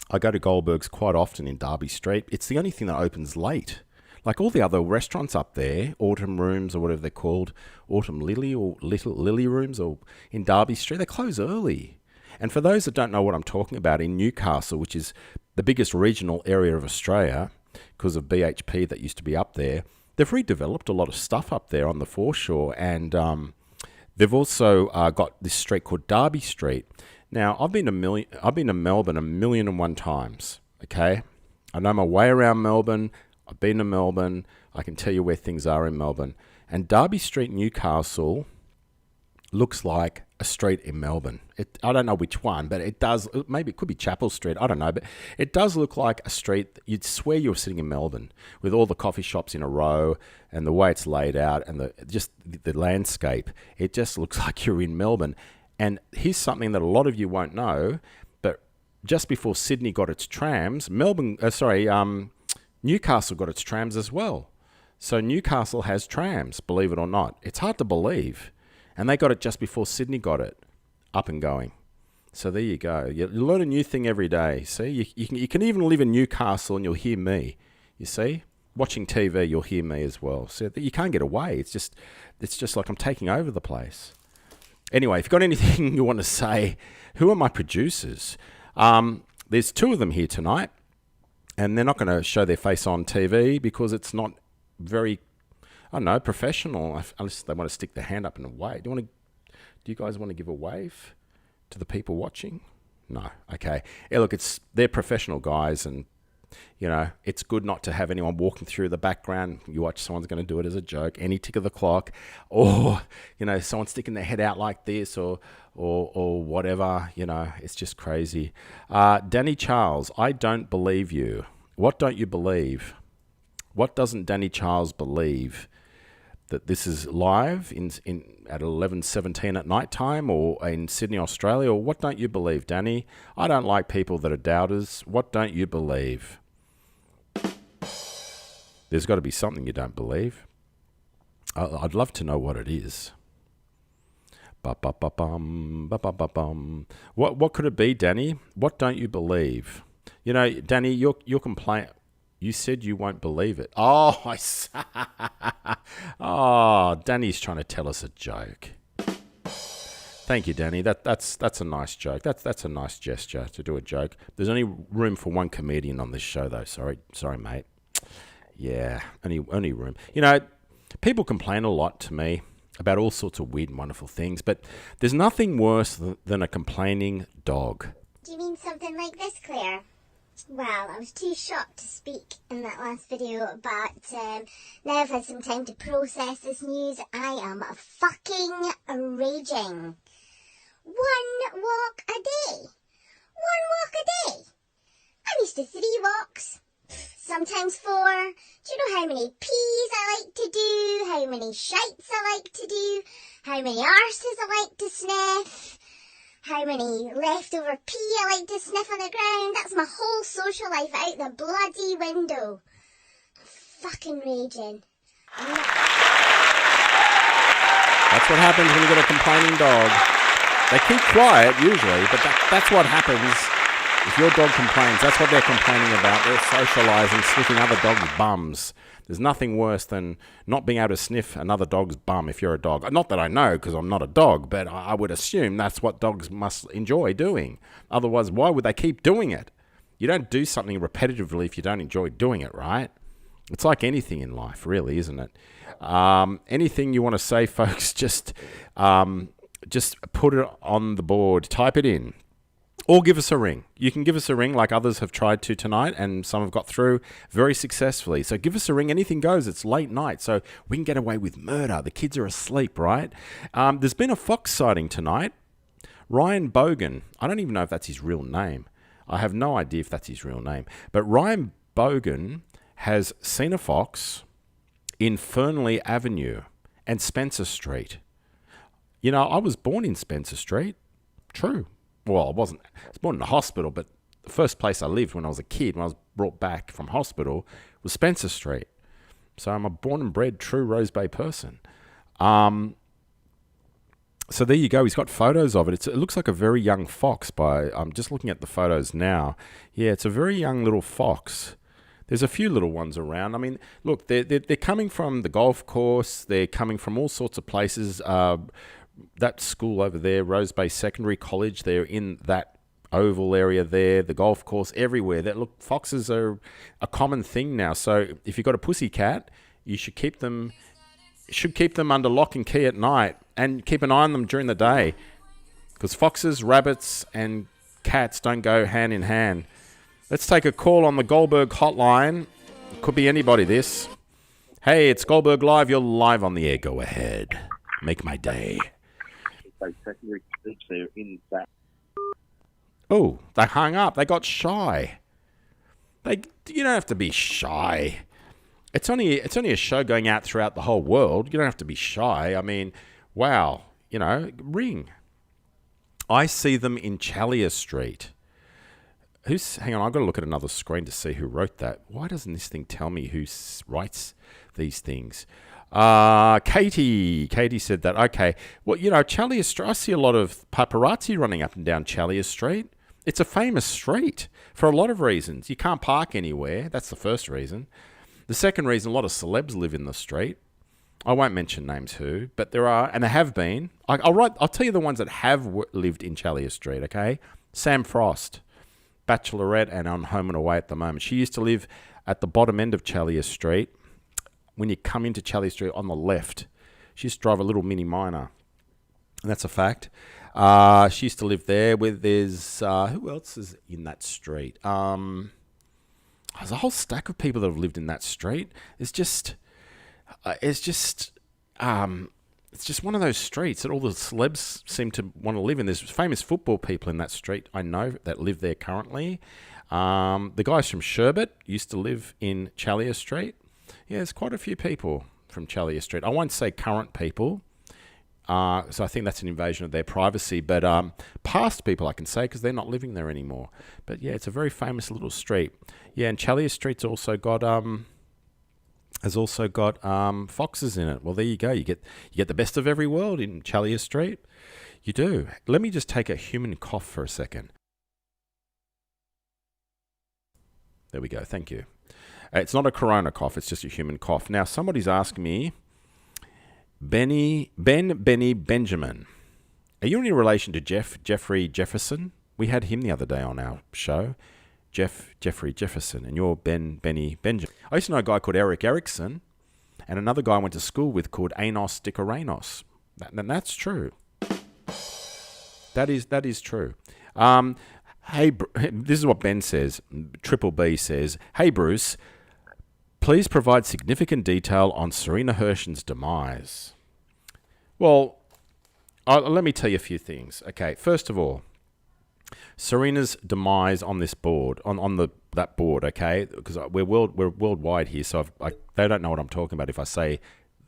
Speaker 1: I go to Goldberg's quite often in Derby Street. It's the only thing that opens late. Like all the other restaurants up there, Autumn Rooms or whatever they're called, Autumn Lily or Little Lily Rooms or in Derby Street, they close early. And for those that don't know what I'm talking about, in Newcastle, which is the biggest regional area of Australia, because of BHP that used to be up there, they've redeveloped a lot of stuff up there on the foreshore. And they've also got this street called Derby Street. Now, I've been to Melbourne 1,000,001 times, okay? I know my way around Melbourne. I've been to Melbourne. I can tell you where things are in Melbourne. And Derby Street, Newcastle, looks like a street in Melbourne. I don't know which one, but it does. Maybe it could be Chapel Street. I don't know, but it does look like a street that you'd swear you're sitting in Melbourne, with all the coffee shops in a row and the way it's laid out and the landscape. It just looks like you're in Melbourne. And here's something that a lot of you won't know, but just before Sydney got its trams, Newcastle got its trams as well. So Newcastle has trams, believe it or not. It's hard to believe. And they got it just before Sydney got it up and going. So there you go. You learn a new thing every day. See, you can even live in Newcastle and you'll hear me. You see, watching TV, you'll hear me as well. So you can't get away. It's just like I'm taking over the place. Anyway, if you've got anything you want to say, who are my producers? There's two of them here tonight, and they're not going to show their face on TV because it's not very, I don't know, professional, unless they want to stick their hand up and wave. Do you guys want to give a wave to the people watching? No. Okay. Yeah, look, they're professional guys, and it's good not to have anyone walking through the background. You watch someone's going to do it as a joke, any tick of the clock, or someone sticking their head out like this, or whatever. It's just crazy. Danny Charles, I don't believe you. What don't you believe? What doesn't Danny Charles believe? That this is live at 11:17 at night time, or in Sydney, Australia? Or what don't you believe, Danny? I don't like people that are doubters. What don't you believe? There's got to be something you don't believe. I'd love to know what it is. Ba-ba-ba-bum, ba-ba-ba-bum. What could it be, Danny? What don't you believe? Danny, your complaint. You said you won't believe it. Oh, Danny's trying to tell us a joke. Thank you, Danny. That's a nice joke. That's a nice gesture to do a joke. There's only room for one comedian on this show, though. Sorry, mate. Yeah, only room. People complain a lot to me about all sorts of weird and wonderful things, but there's nothing worse than a complaining dog.
Speaker 5: Do you mean something like this, Claire? Well, I was too shocked to speak in that last video, but now I've had some time to process this news. I am fucking raging. One walk a day. I'm used to 3 walks, sometimes 4. Do you know how many pees I like to do, how many shites I like to do, how many arses I like to sniff, how many leftover pee I like to sniff on the ground? That's my whole social life out the bloody window. I'm fucking raging.
Speaker 1: That's what happens when you get a complaining dog. They keep quiet usually, but that's what happens if your dog complains. That's what they're complaining about. They're socialising, sniffing other dogs' bums. There's nothing worse than not being able to sniff another dog's bum if you're a dog. Not that I know, because I'm not a dog, but I would assume that's what dogs must enjoy doing. Otherwise, why would they keep doing it? You don't do something repetitively if you don't enjoy doing it, right? It's like anything in life, really, isn't it? Anything you want to say, folks, just put it on the board. Type it in. Or give us a ring. You can give us a ring like others have tried to tonight, and some have got through very successfully. So give us a ring. Anything goes. It's late night, so we can get away with murder. The kids are asleep, right? There's been a fox sighting tonight. Ryan Bogan. I don't even know if that's his real name. I have no idea if that's his real name. But Ryan Bogan has seen a fox in Fernley Avenue and Spencer Street. I was born in Spencer Street. True. Well, I was born in a hospital, but the first place I lived when I was a kid, when I was brought back from hospital, was Spencer Street. So I'm a born and bred true Rose Bay person. So there you go. He's got photos of it. It looks like a very young fox. I'm just looking at the photos now. Yeah, it's a very young little fox. There's a few little ones around. I mean, look, they're coming from the golf course. They're coming from all sorts of places. That school over there, Rose Bay Secondary College, they're in that oval area there, the golf course, everywhere. Foxes are a common thing now. So if you've got a pussycat, you should keep them under lock and key at night and keep an eye on them during the day, because foxes, rabbits, and cats don't go hand in hand. Let's take a call on the Goldberg hotline. It could be anybody, this. Hey, it's Goldberg Live. You're live on the air. Go ahead. Make my day.
Speaker 6: play secondary stage there in that.
Speaker 1: Oh, they hung up. They got shy. You don't have to be shy. It's only a show going out throughout the whole world. You don't have to be shy. I mean, wow. Ring. I see them in Challier Street. Hang on, I've got to look at another screen to see who wrote that. Why doesn't this thing tell me who writes these things? Katie said that. Okay. Well, Challier Street, I see a lot of paparazzi running up and down Challier Street. It's a famous street for a lot of reasons. You can't park anywhere. That's the first reason. The second reason, a lot of celebs live in the street. I won't mention names who, but there are, and there have been. I'll tell you the ones that have lived in Challier Street, okay? Sam Frost, Bachelorette and on Home and Away at the moment. She used to live at the bottom end of Challier Street. When you come into Challier Street on the left, she used to drive a little Mini Minor. And that's a fact. She used to live there there's who else is in that street? There's a whole stack of people that have lived in that street. It's just one of those streets that all the celebs seem to want to live in. There's famous football people in that street I know that live there currently. The guys from Sherbet used to live in Challier Street. Yeah, there's quite a few people from Challier Street. I won't say current people, so I think that's an invasion of their privacy. But past people I can say because they're not living there anymore. But yeah, it's a very famous little street. Yeah, and Challier Street's also got foxes in it. Well, there you go. You get the best of every world in Challier Street. You do. Let me just take a human cough for a second. There we go. Thank you. It's not a corona cough. It's just a human cough. Now, somebody's asking me, Benny Benjamin, are you in relation to Jeffrey Jefferson? We had him the other day on our show. Jeffrey Jefferson, and you're Benny Benjamin. I used to know a guy called Eric Erickson, and another guy I went to school with called Anos Dickoranos. And that's true. That is true. Hey, this is what Ben says. Triple B says, "Hey Bruce, please provide significant detail on Serena Hershon's demise." Well, let me tell you a few things. Okay, first of all, Serena's demise on this board, on that board, okay? Because we're worldwide here, so they don't know what I'm talking about if I say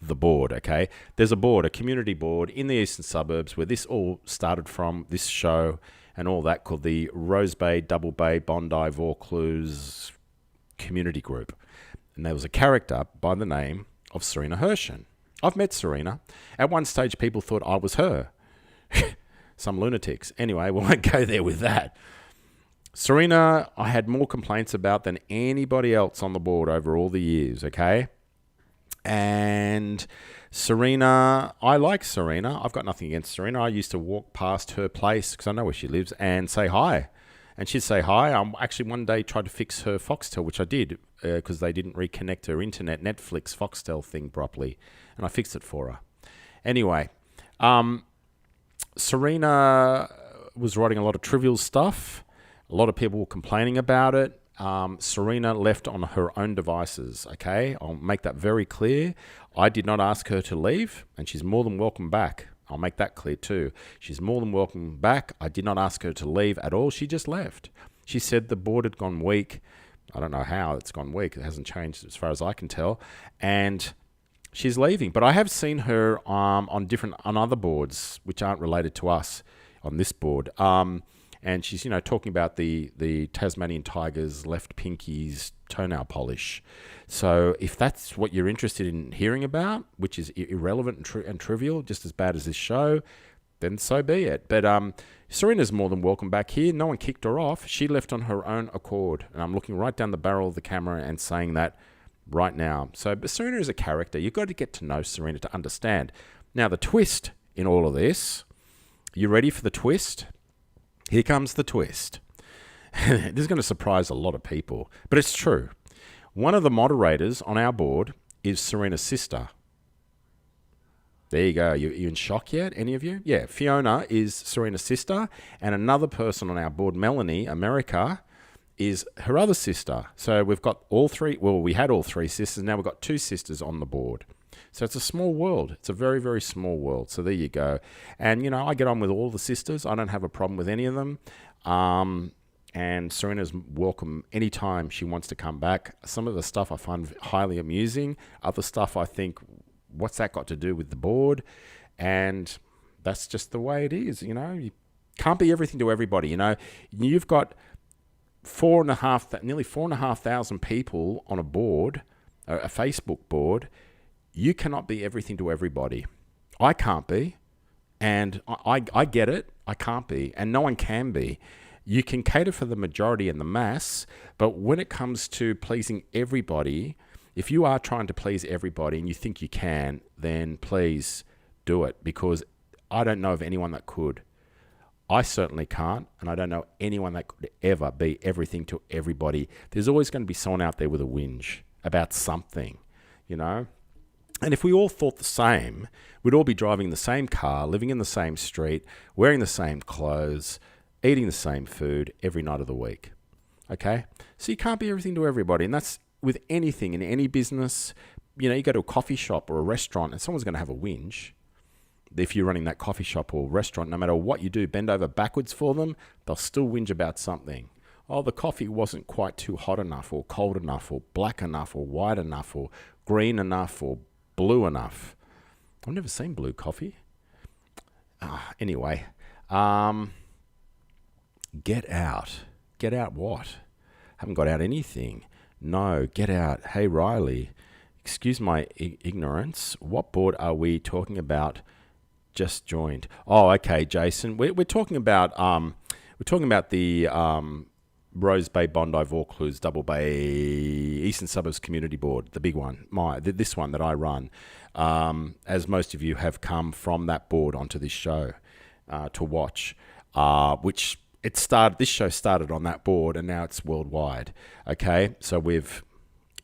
Speaker 1: the board, okay? There's a board, a community board in the eastern suburbs where this all started from, this show and all that, called the Rose Bay, Double Bay, Bondi, Vaucluse Community Group. And there was a character by the name of Serena Hershon. I've met Serena. At one stage, people thought I was her. Some lunatics. Anyway, we won't go there with that. Serena, I had more complaints about than anybody else on the board over all the years, okay? And Serena, I like Serena. I've got nothing against Serena. I used to walk past her place, because I know where she lives, and say hi. And she'd say hi. I actually one day tried to fix her Foxtel, which I did, because they didn't reconnect her internet Netflix Foxtel thing properly. And I fixed it for her. Anyway, Serena was writing a lot of trivial stuff. A lot of people were complaining about it. Serena left on her own devices, okay? I'll make that very clear. I did not ask her to leave, and she's more than welcome back. I'll make that clear too. She's more than welcome back. I did not ask her to leave at all. She just left. She said the board had gone weak. I don't know how it's gone weak. It hasn't changed as far as I can tell. And she's leaving. But I have seen her on other boards which aren't related to us on this board. And she's, talking about the Tasmanian Tigers left pinky's toenail polish. So if that's what you're interested in hearing about, which is irrelevant and trivial, just as bad as this show, then so be it. But Serena's more than welcome back here. No one kicked her off. She left on her own accord. And I'm looking right down the barrel of the camera and saying that right now. So but Serena is a character. You've got to get to know Serena to understand. Now, the twist in all of this, you ready for the twist? Here comes the twist. This is going to surprise a lot of people, but it's true. One of the moderators on our board is Serena's sister. There you go. You in shock yet, any of you? Yeah, Fiona is Serena's sister, and another person on our board, Melanie, America, is her other sister. So we've got all three, well, we had all three sisters, now we've got two sisters on the board. So it's a small world. It's a very, very small world. So there you go. And, you know, I get on with all the sisters. I don't have a problem with any of them. And Serena's welcome anytime she wants to come back. Some of the stuff I find highly amusing. Other stuff I think, what's that got to do with the board? And that's just the way it is, you know. You can't be everything to everybody, you know. You've got nearly 4,500 people on a board, a Facebook board. You cannot be everything to everybody. I can't be. And I get it. I can't be. And no one can be. You can cater for the majority and the mass, but when it comes to pleasing everybody, if you are trying to please everybody and you think you can, then please do it, because I don't know of anyone that could. I certainly can't, and I don't know anyone that could ever be everything to everybody. There's always going to be someone out there with a whinge about something, you know? And if we all thought the same, we'd all be driving the same car, living in the same street, wearing the same clothes, eating the same food every night of the week. Okay? So you can't be everything to everybody. And that's with anything in any business. You know, you go to a coffee shop or a restaurant and someone's going to have a whinge. If you're running that coffee shop or restaurant, no matter what you do, bend over backwards for them, they'll still whinge about something. Oh, the coffee wasn't quite too hot enough or cold enough or black enough or white enough or green enough or blue enough. I've never seen blue coffee. Anyway, get out. Get out what? Haven't got out anything. No, get out. Hey, Riley, excuse my ignorance. What board are we talking about? Just joined. Oh, okay, Jason. We're talking about the Rose Bay, Bondi, Vaucluse, Double Bay, Eastern Suburbs Community Board, the big one. This one that I run. As most of you have come from that board onto this show to watch, which. This show started on that board and now it's worldwide. Okay, so we've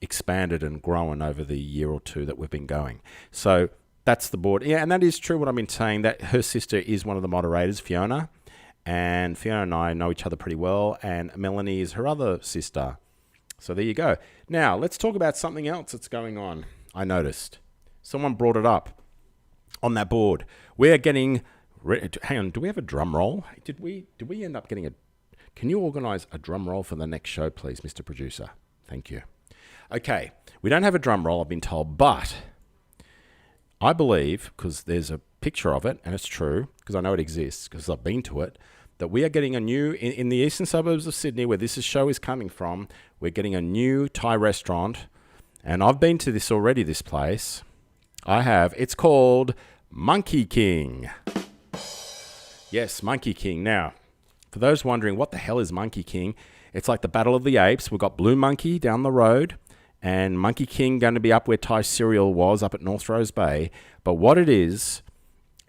Speaker 1: expanded and grown over the year or two that we've been going. So that's the board. Yeah, and that is true what I've been saying, that her sister is one of the moderators, Fiona. And Fiona and I know each other pretty well. And Melanie is her other sister. So there you go. Now, let's talk about something else that's going on. I noticed. Someone brought it up on that board. We're getting... Hang on, do we have a drum roll? Did we end up getting a... Can you organise a drum roll for the next show, please, Mr. Producer? Thank you. Okay, we don't have a drum roll, I've been told, but I believe, because there's a picture of it, and it's true, because I know it exists, because I've been to it, that we are getting a new... In the eastern suburbs of Sydney, where this show is coming from, we're getting a new Thai restaurant, and I've been to this already, this place. I have. It's called Monkey King. Yes, Monkey King. Now, for those wondering, what the hell is Monkey King? It's like the Battle of the Apes. We've got Blue Monkey down the road, and Monkey King going to be up where Thai Cereal was, up at North Rose Bay. But what it is,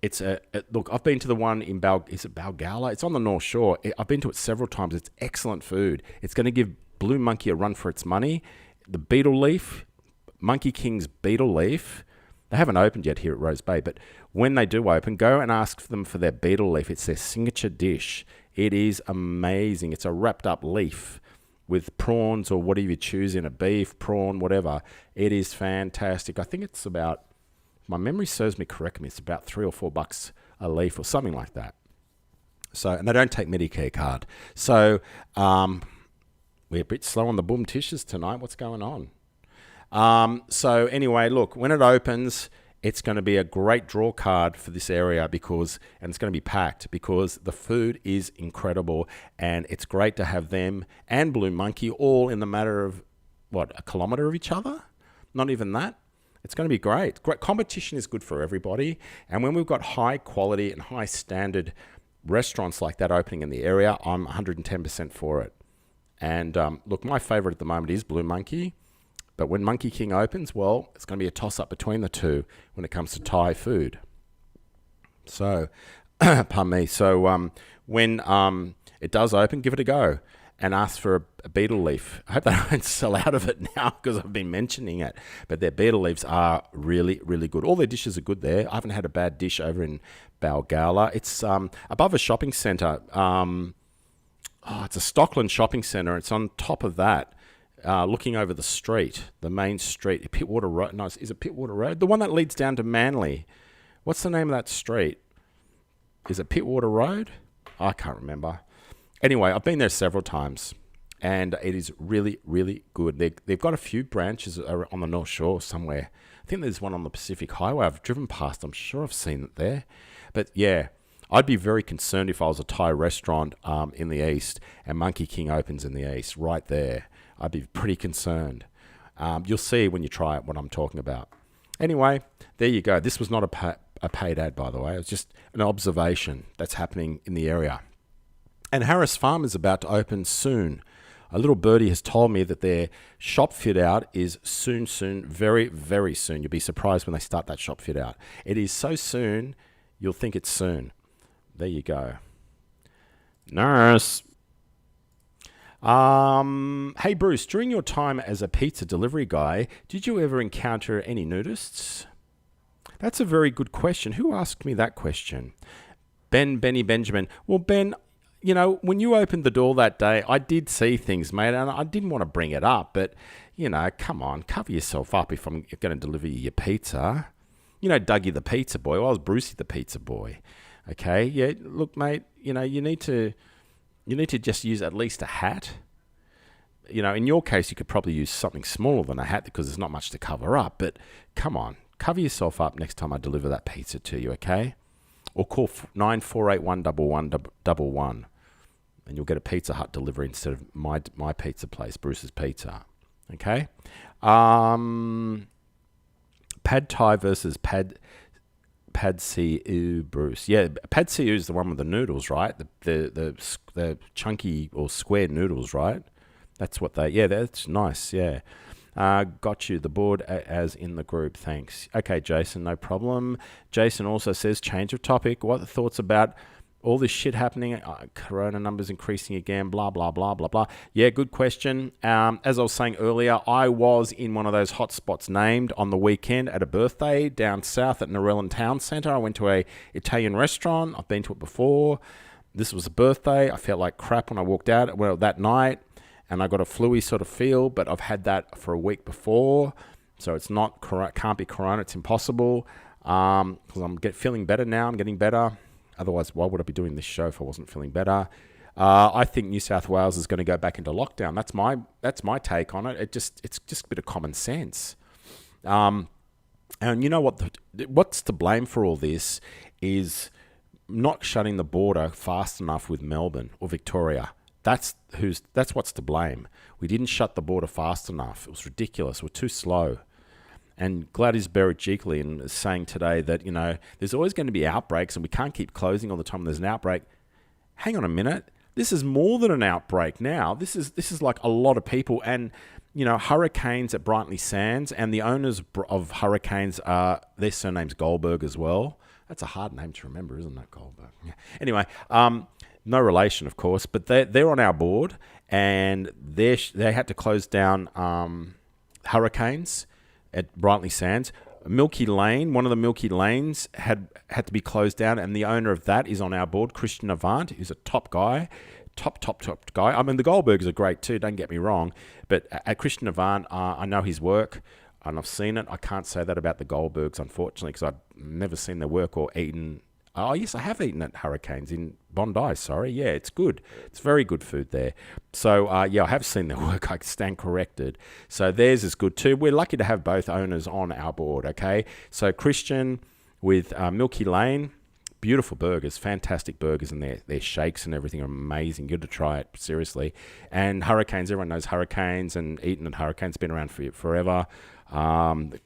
Speaker 1: look, I've been to the one in Balgala? It's on the North Shore. I've been to it several times. It's excellent food. It's going to give Blue Monkey a run for its money. The beetle leaf, Monkey King's beetle leaf, they haven't opened yet here at Rose Bay, but when they do open, go and ask them for their beetle leaf. It's their signature dish. It is amazing. It's a wrapped up leaf with prawns or whatever you choose in it, beef, prawn, whatever. It is fantastic. I think it's about, if my memory serves me correctly, it's about $3 or $4 a leaf or something like that. So, and they don't take Medicare card. So we're a bit slow on the boom tissues tonight. What's going on? So anyway, look, when it opens, it's going to be a great draw card for this area and it's going to be packed because the food is incredible and it's great to have them and Blue Monkey all in the matter of, a kilometre of each other? Not even that. It's going to be great. Great competition is good for everybody. And when we've got high quality and high standard restaurants like that opening in the area, I'm 110% for it. And look, my favourite at the moment is Blue Monkey. But when Monkey King opens, well, it's going to be a toss-up between the two when it comes to Thai food. So, pardon me. So when it does open, give it a go and ask for a beetle leaf. I hope they don't sell out of it now because I've been mentioning it. But their beetle leaves are really, really good. All their dishes are good there. I haven't had a bad dish over in Balgala. It's above a shopping centre. It's a Stockland shopping centre. It's on top of that. looking over the street, the main street, Pittwater Road. No, is it Pittwater Road? The one that leads down to Manly. What's the name of that street? Is it Pittwater Road? I can't remember. Anyway, I've been there several times, and it is really, really good. They've got a few branches on the North Shore somewhere. I think there's one on the Pacific Highway. I've driven past. I'm sure I've seen it there. But yeah, I'd be very concerned if I was a Thai restaurant in the east and Monkey King opens in the east, right there. I'd be pretty concerned. You'll see when you try it what I'm talking about. Anyway, there you go. This was not a paid ad, by the way. It was just an observation that's happening in the area. And Harris Farm is about to open soon. A little birdie has told me that their shop fit out is soon, very, very soon. You'll be surprised when they start that shop fit out. It is so soon, you'll think it's soon. There you go. Nurse. Hey, Bruce, during your time as a pizza delivery guy, did you ever encounter any nudists? That's a very good question. Who asked me that question? Benny Benjamin. Well, Ben, you know, when you opened the door that day, I did see things, mate, and I didn't want to bring it up, but, you know, come on, cover yourself up if I'm going to deliver you your pizza. You know, Dougie the pizza boy. Well, I was Brucey the pizza boy. Okay, yeah, look, mate, you know, you need to just use at least a hat. You know, in your case, you could probably use something smaller than a hat because there's not much to cover up, but come on, cover yourself up next time I deliver that pizza to you, okay? Or call 94811111, and you'll get a Pizza Hut delivery instead of my pizza place, Bruce's Pizza. Okay? Pad Thai versus Pad See-Ew, Bruce. Yeah, Pad See-Ew is the one with the noodles, right? The chunky or square noodles, right? That's what that's nice, yeah. Got you, the board as in the group, thanks. Okay, Jason, no problem. Jason also says, change of topic. What are the thoughts about all this shit happening? Corona numbers increasing again, blah, blah, blah, blah, blah. Yeah, good question. As I was saying earlier, I was in one of those hotspots named on the weekend at a birthday down south at Narellan Town Centre. I went to a Italian restaurant. I've been to it before. This was a birthday. I felt like crap when I walked out that night. And I got a flu-y sort of feel, but I've had that for a week before, so it's not can't be corona. It's impossible because I'm feeling better now. I'm getting better. Otherwise, why would I be doing this show if I wasn't feeling better? I think New South Wales is going to go back into lockdown. That's my take on it. It's just a bit of common sense. And you know what's to blame for all this is not shutting the border fast enough with Melbourne or Victoria. That's what's to blame. We didn't shut the border fast enough. It was ridiculous. We're too slow. And Gladys Berejiklian is saying today that, you know, there's always going to be outbreaks and we can't keep closing all the time when there's an outbreak. Hang on a minute. This is more than an outbreak now. This is like a lot of people. And, you know, Hurricanes at Brightly Sands, and the owners of Hurricanes their surname's Goldberg as well. That's a hard name to remember, isn't it, Goldberg? Yeah. Anyway, no relation, of course, but they're on our board, and they had to close down Hurricanes at Brightly Sands. Milky Lane, one of the Milky Lanes, had to be closed down, and the owner of that is on our board, Christian Avant, who's a top guy, top guy. I mean, the Goldbergs are great too, don't get me wrong, but at Christian Avant, I know his work, and I've seen it. I can't say that about the Goldbergs, unfortunately, because I've never seen their work or eaten. Oh, yes, I have eaten at Hurricanes in Bondi, sorry. Yeah, it's good. It's very good food there. So, I have seen their work. I stand corrected. So theirs is good too. We're lucky to have both owners on our board, okay? So Christian with Milky Lane, beautiful burgers, fantastic burgers, and their shakes and everything are amazing. Good to try it, seriously. And Hurricanes, everyone knows Hurricanes, and eating at Hurricanes, been around for forever.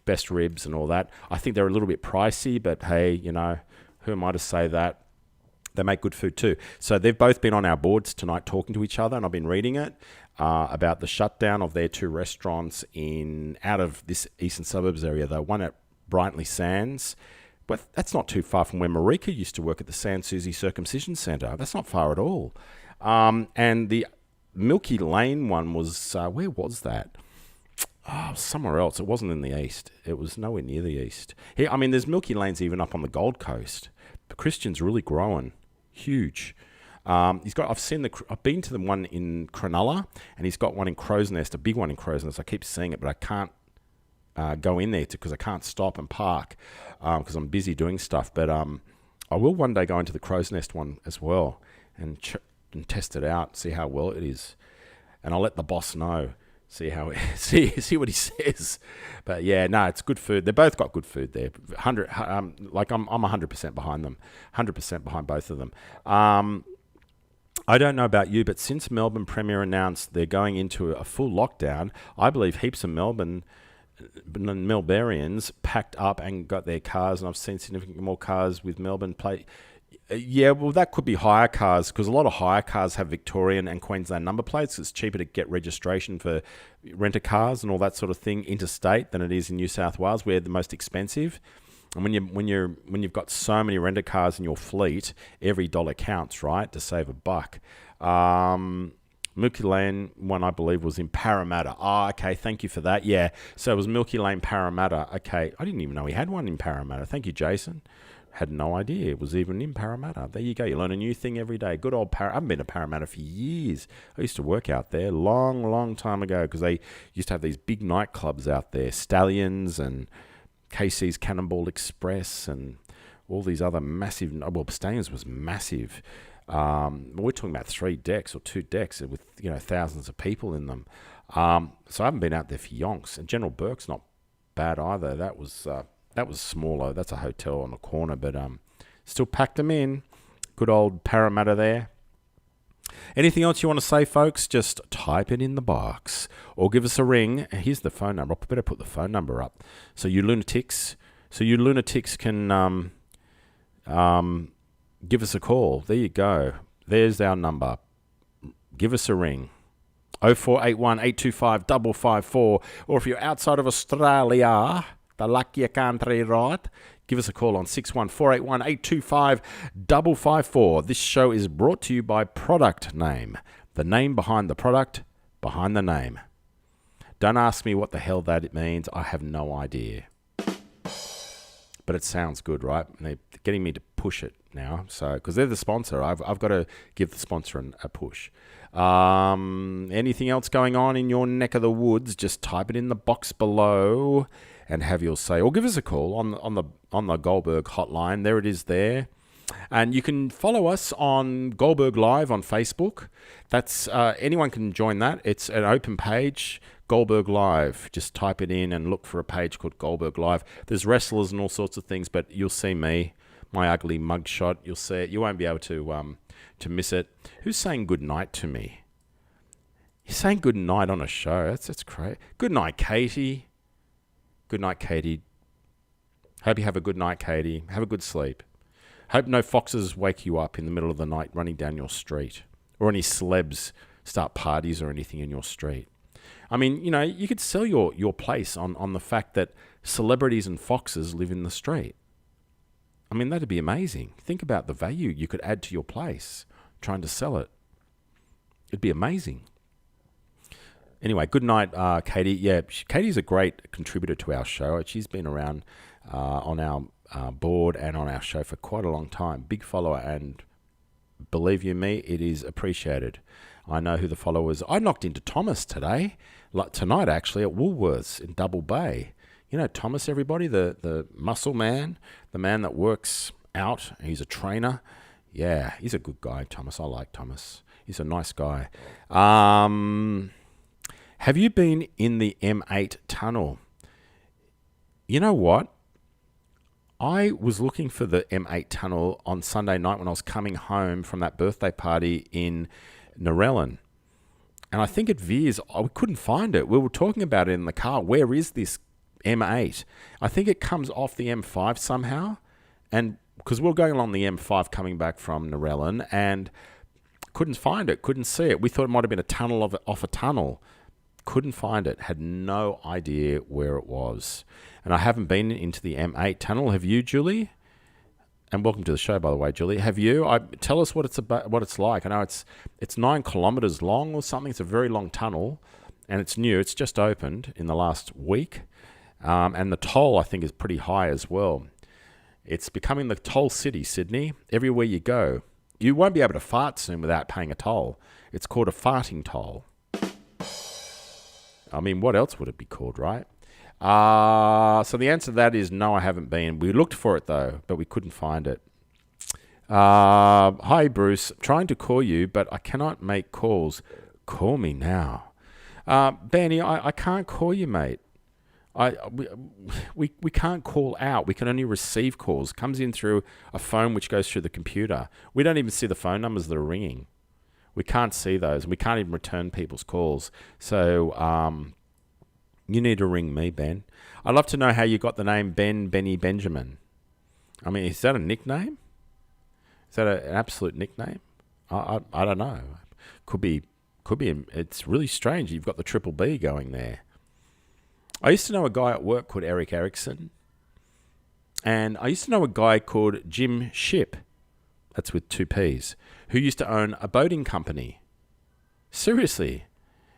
Speaker 1: Best ribs and all that. I think they're a little bit pricey, but hey, you know, who am I to say that? They make good food too. So they've both been on our boards tonight talking to each other, and I've been reading it about the shutdown of their two restaurants out of this eastern suburbs area. The one at Brightly Sands, but that's not too far from where Marika used to work at the San Susie Circumcision Centre. That's not far at all. And the Milky Lane one was, where was that? Oh, somewhere else. It wasn't in the east. It was nowhere near the east. Here, I mean, there's Milky Lanes even up on the Gold Coast. But Christian's really growing. Huge. I've been to the one in Cronulla, and he's got one in Crow's Nest, a big one in Crow's Nest. I keep seeing it, but I can't go in there because I can't stop and park because I'm busy doing stuff. But I will one day go into the Crow's Nest one as well and test it out, see how well it is, and I'll let the boss know. See what he says. But yeah, no, it's good food. They both got good food there. I'm 100% behind them. 100% behind both of them. I don't know about you, but since Melbourne Premier announced they're going into a full lockdown, I believe heaps of Melbournians packed up and got their cars, and I've seen significantly more cars with Melbourne plate. Yeah, well, that could be hire cars, because a lot of hire cars have Victorian and Queensland number plates. It's cheaper to get registration for renter cars and all that sort of thing interstate than it is in New South Wales, where they're the most expensive. And when you've got so many renter cars in your fleet, every dollar counts, right? To save a buck. Milky Lane one, I believe, was in Parramatta. Oh, okay, thank you for that. Yeah, so it was Milky Lane, Parramatta. Okay, I didn't even know he had one in Parramatta. Thank you, Jason. Had no idea it was even in Parramatta. There you go. You learn a new thing every day. Good old I haven't been to Parramatta for years. I used to work out there long time ago because they used to have these big nightclubs out there. Stallions and KC's Cannonball Express and all these other massive... Well, Stallions was massive. We're talking about 3 decks or 2 decks with thousands of people in them. So I haven't been out there for yonks. And General Burke's not bad either. That was smaller. That's a hotel on the corner, but still packed them in. Good old Parramatta there. Anything else you want to say, folks? Just type it in the box or give us a ring. Here's the phone number. I better put the phone number up so you lunatics can give us a call. There you go. There's our number. Give us a ring. 0481 825 554. Or if you're outside of Australia, the luckier country, right? Give us a call on 61481 825 554. This show is brought to you by Product Name. The name behind the product, behind the name. Don't ask me what the hell that means. I have no idea. But it sounds good, right? And they're getting me to push it now. So, because they're the sponsor, I've got to give the sponsor a push. Anything else going on in your neck of the woods? Just type it in the box below and have your say, or give us a call on the Goldberg hotline. There it is there. And you can follow us on Goldberg Live on Facebook. That's anyone can join that. It's an open page, Goldberg Live. Just type it in and look for a page called Goldberg Live. There's wrestlers and all sorts of things, but you'll see me, my ugly mugshot. You'll see it. You won't be able to miss it. Who's saying good night to me? You're saying good night on a show. That's great. Good night, Katie. Good night, Katie. Hope you have a good night, Katie. Have a good sleep. Hope no foxes wake you up in the middle of the night running down your street, or any celebs start parties or anything in your street. I mean, you could sell your place on the fact that celebrities and foxes live in the street. I mean, that'd be amazing. Think about the value you could add to your place trying to sell it. It'd be amazing. Anyway, good night, Katie. Yeah, Katie's a great contributor to our show. She's been around on our board and on our show for quite a long time. Big follower, and believe you me, it is appreciated. I know who the follower is. I knocked into Thomas tonight actually, at Woolworths in Double Bay. You know Thomas, everybody, the muscle man, the man that works out. He's a trainer. Yeah, he's a good guy, Thomas. I like Thomas. He's a nice guy. Have you been in the M8 tunnel? You know what? I was looking for the M8 tunnel on Sunday night when I was coming home from that birthday party in Narellan. And I think it veers. I couldn't find it. We were talking about it in the car. Where is this M8? I think it comes off the M5 somehow. And because we were going along the M5 coming back from Narellan and couldn't find it, couldn't see it. We thought it might have been a tunnel off a tunnel. Couldn't find it. Had no idea where it was. And I haven't been into the M8 tunnel. Have you, Julie? And welcome to the show, by the way, Julie. Have you? Tell us what it's about, what it's like. I know it's 9 kilometers long or something. It's a very long tunnel, and it's new. It's just opened in the last week, and the toll I think is pretty high as well. It's becoming the toll city, Sydney. Everywhere you go, You won't be able to fart soon without paying a toll. It's called a farting toll. I mean, what else would it be called, right? So the answer to that is no, I haven't been. We looked for it, though, but we couldn't find it. Hi, Bruce. Trying to call you, but I cannot make calls. Call me now. Benny, I can't call you, mate. We can't call out. We can only receive calls. It comes in through a phone which goes through the computer. We don't even see the phone numbers that are ringing. We can't see those. We can't even return people's calls. So you need to ring me, Ben. I'd love to know how you got the name Benny Benjamin. I mean, is that a nickname? Is that an absolute nickname? I don't know. Could be. It's really strange. You've got the triple B going there. I used to know a guy at work called Eric Erickson. And I used to know a guy called Jim Ship. That's with 2 P's. Who used to own a boating company. Seriously.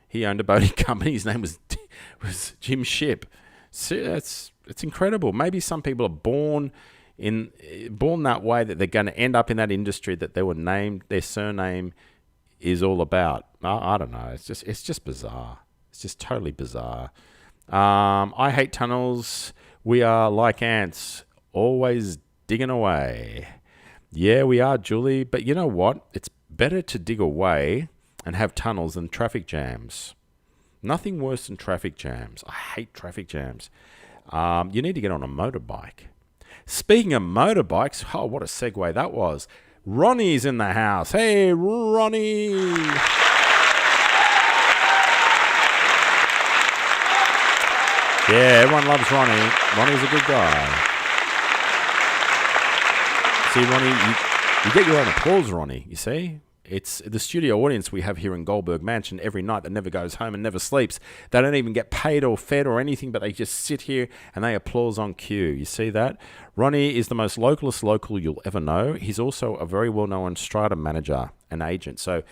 Speaker 1: He owned a boating company. His name was Jim Ship. So it's incredible. Maybe some people are born that way, that they're going to end up in that industry that they were named, their surname is all about. I don't know. It's just bizarre. It's just totally bizarre. I hate tunnels. We are like ants, always digging away. Yeah, we are, Julie. But you know what? It's better to dig away and have tunnels than traffic jams. Nothing worse than traffic jams. I hate traffic jams. You need to get on a motorbike. Speaking of motorbikes, oh, what a segue that was. Ronnie's in the house. Hey, Ronnie. Yeah, everyone loves Ronnie. Ronnie's a good guy. See, Ronnie, you get your own applause, Ronnie, you see? It's the studio audience we have here in Goldberg Mansion every night that never goes home and never sleeps. They don't even get paid or fed or anything, but they just sit here and they applause on cue. You see that? Ronnie is the most localist local you'll ever know. He's also a very well-known strata manager and agent. So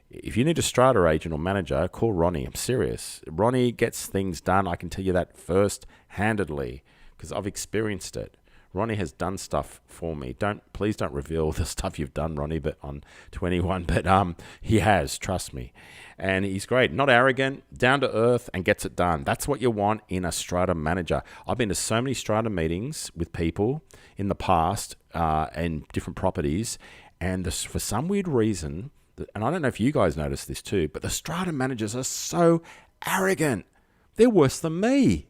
Speaker 1: if you need a strata agent or manager, call Ronnie. I'm serious. Ronnie gets things done. I can tell you that first-handedly because I've experienced it. Ronnie has done stuff for me. Please don't reveal the stuff you've done, Ronnie, but to anyone. But he has, trust me. And he's great. Not arrogant, down to earth, and gets it done. That's what you want in a strata manager. I've been to so many strata meetings with people in the past and different properties, and for some weird reason, and I don't know if you guys notice this too, but the strata managers are so arrogant. They're worse than me.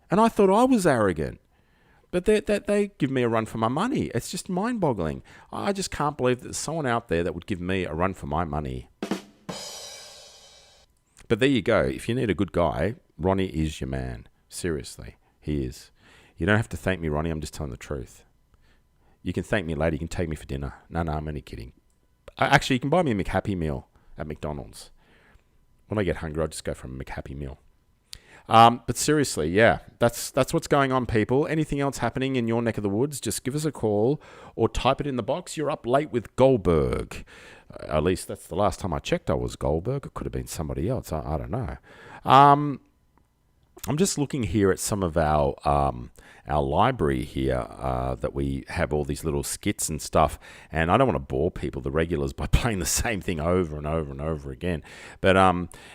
Speaker 1: And I thought I was arrogant. But they give me a run for my money. It's just mind-boggling. I just can't believe that there's someone out there that would give me a run for my money. But there you go. If you need a good guy, Ronnie is your man. Seriously, he is. You don't have to thank me, Ronnie. I'm just telling the truth. You can thank me later. You can take me for dinner. No, I'm only kidding. Actually, you can buy me a McHappy meal at McDonald's. When I get hungry, I'll just go for a McHappy meal. But seriously, yeah, that's what's going on, people. Anything else happening in your neck of the woods, just give us a call or type it in the box. You're up late with Goldberg. At least that's the last time I checked I was Goldberg. It could have been somebody else. I don't know. I'm just looking here at some of our library here that we have all these little skits and stuff, and I don't want to bore people, the regulars, by playing the same thing over and over and over again. But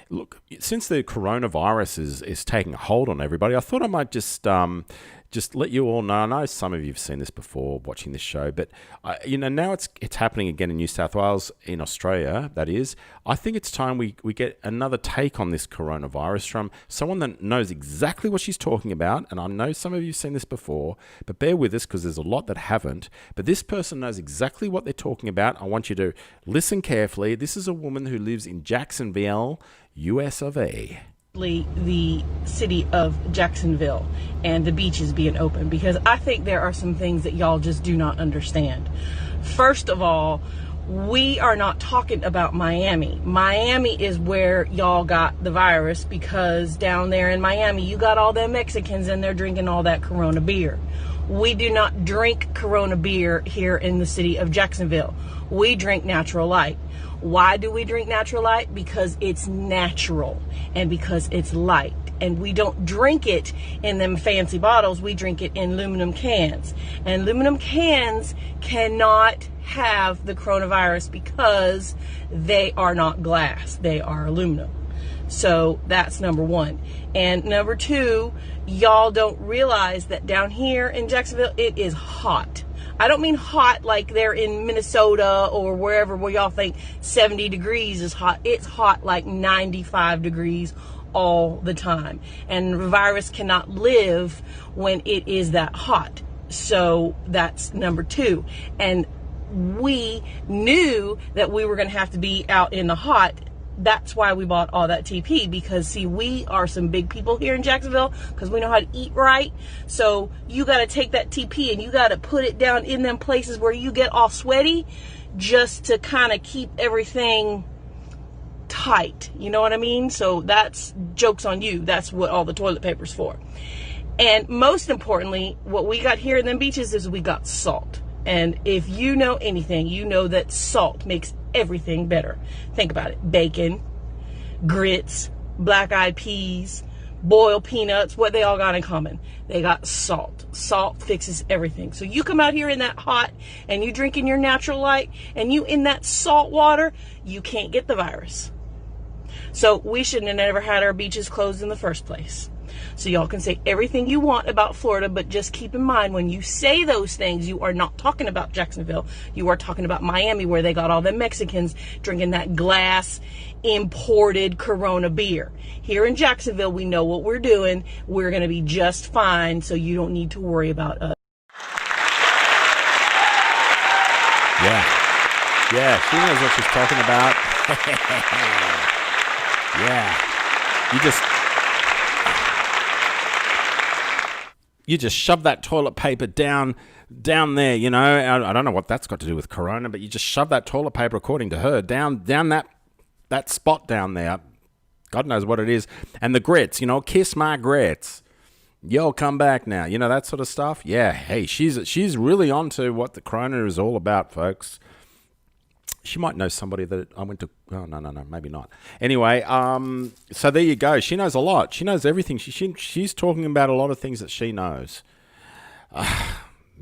Speaker 1: look, since the coronavirus is taking a hold on everybody, I thought I might just let you all know. I know some of you have seen this before watching this show, but now it's happening again in New South Wales, in Australia, that is. I think it's time we get another take on this coronavirus from someone that knows exactly what she's talking about. And I know some of you have seen this before, but bear with us because there's a lot that haven't. But this person knows exactly what they're talking about. I want you to listen carefully. This is a woman who lives in Jacksonville, US of A.
Speaker 7: The city of Jacksonville and the beaches being open, because I think there are some things that y'all just do not understand. First of all, we are not talking about Miami. Miami is where y'all got the virus, because down there in Miami you got all them Mexicans and they're drinking all that Corona beer. We do not drink Corona beer here in the city of Jacksonville. We drink Natural Light. Why do we drink Natural Light? Because it's natural and because it's light. And we don't drink it in them fancy bottles. We drink it in aluminum cans. And aluminum cans cannot have the coronavirus because they are not glass. They are aluminum. So that's number one. And number two, y'all don't realize that down here in Jacksonville, it is hot. I don't mean hot like they're in Minnesota or wherever where y'all think 70 degrees is hot. It's hot like 95 degrees all the time. And the virus cannot live when it is that hot. So that's number two. And we knew that we were going to have to be out in the hot. That's why we bought all that TP, because see, we are some big people here in Jacksonville because we know how to eat right. So you got to take that TP and you got to put it down in them places where you get all sweaty just to kind of keep everything tight. You know what I mean? So that's jokes on you. That's what all the toilet paper's for. And most importantly, what we got here in them beaches is we got salt. And if you know anything, you know that salt makes everything better. Think about it. Bacon, grits, black-eyed peas, boiled peanuts, what they all got in common? They got salt. Salt fixes everything. So you come out here in that hot and you drinking your natural light and you in that salt water, you can't get the virus. So we shouldn't have never had our beaches closed in the first place. So y'all can say everything you want about Florida, but just keep in mind when you say those things, you are not talking about Jacksonville. You are talking about Miami, where they got all the Mexicans drinking that glass imported Corona beer. Here in Jacksonville, we know what we're doing. We're going to be just fine, so you don't need to worry about us.
Speaker 1: Yeah, she knows what she's talking about. Yeah. You just shove that toilet paper down there, you know. I don't know what that's got to do with Corona, but you just shove that toilet paper, according to her, down that spot down there. God knows what it is. And the grits, you know, kiss my grits. Yo, come back now. You know, that sort of stuff. Yeah, hey, she's really onto what the Corona is all about, folks. She might know somebody that I went to. Oh, no, maybe not. Anyway, so there you go. She knows a lot. She knows everything. She's talking about a lot of things that she knows.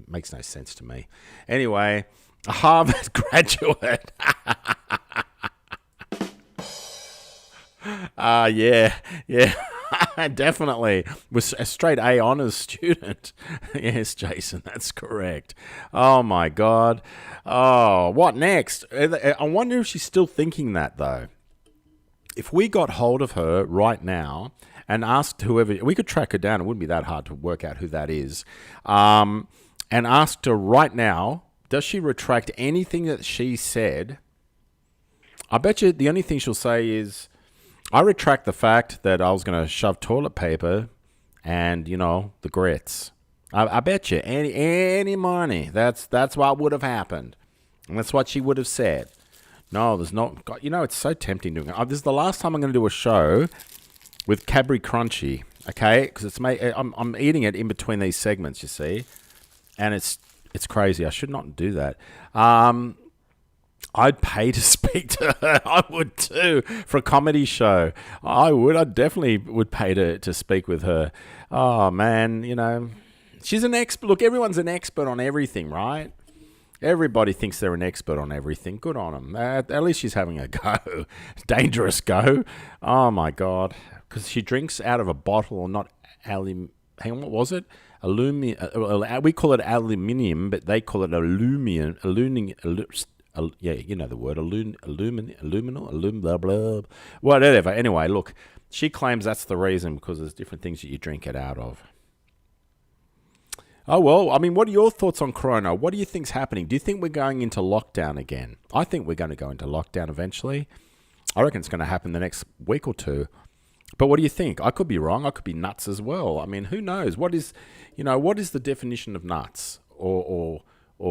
Speaker 1: Makes no sense to me. Anyway, a Harvard graduate. Yeah. Definitely. Was a straight A honors student. Yes, Jason, that's correct. Oh, my God. Oh, what next? I wonder if she's still thinking that, though. If we got hold of her right now and asked whoever, we could track her down. It wouldn't be that hard to work out who that is. And asked her right now, does she retract anything that she said? I bet you the only thing she'll say is, I retract the fact that I was going to shove toilet paper and, you know, the grits. I bet you any money that's what would have happened. And that's what she would have said. No, there's not. God, you know, it's so tempting doing it. This is the last time I'm going to do a show with Cadbury Crunchy, okay? Because I'm eating it in between these segments, you see. And it's crazy. I should not do that. I'd pay to speak to her. I would too, for a comedy show. I would. I definitely would pay to speak with her. Oh, man, you know. She's an expert. Look, everyone's an expert on everything, right? Everybody thinks they're an expert on everything. Good on them. At least she's having a go. Dangerous go. Oh, my God. Because she drinks out of a bottle or not hang on, what was it? We call it aluminium, but they call it aluminum. Yeah, you know the word, aluminal, blah, blah, whatever. Anyway, look, she claims that's the reason because there's different things that you drink it out of. Oh, well, I mean, what are your thoughts on Corona? What do you think's happening? Do you think we're going into lockdown again? I think we're going to go into lockdown eventually. I reckon it's going to happen the next week or two. But what do you think? I could be wrong. I could be nuts as well. I mean, who knows? What is the definition of nuts or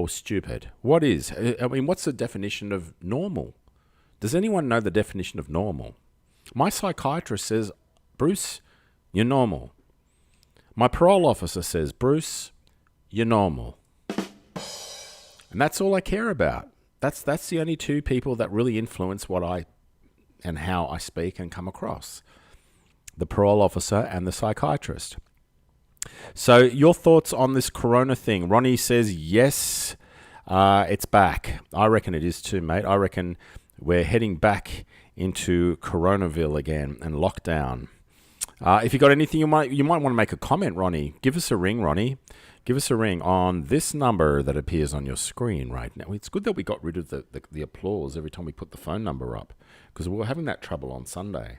Speaker 1: stupid? What is? I mean, what's the definition of normal? Does anyone know the definition of normal? My psychiatrist says, Bruce, you're normal. My parole officer says, Bruce, you're normal. And that's all I care about. That's the only two people that really influence what I and how I speak and come across. The parole officer and the psychiatrist. So your thoughts on this Corona thing? Ronnie says yes. It's back. I reckon it is too, mate. I reckon we're heading back into Coronaville again and lockdown. If you got anything, you might want to make a comment, Ronnie. Give us a ring, Ronnie. Give us a ring on this number that appears on your screen right now. It's good that we got rid of the applause every time we put the phone number up, because we were having that trouble on Sunday.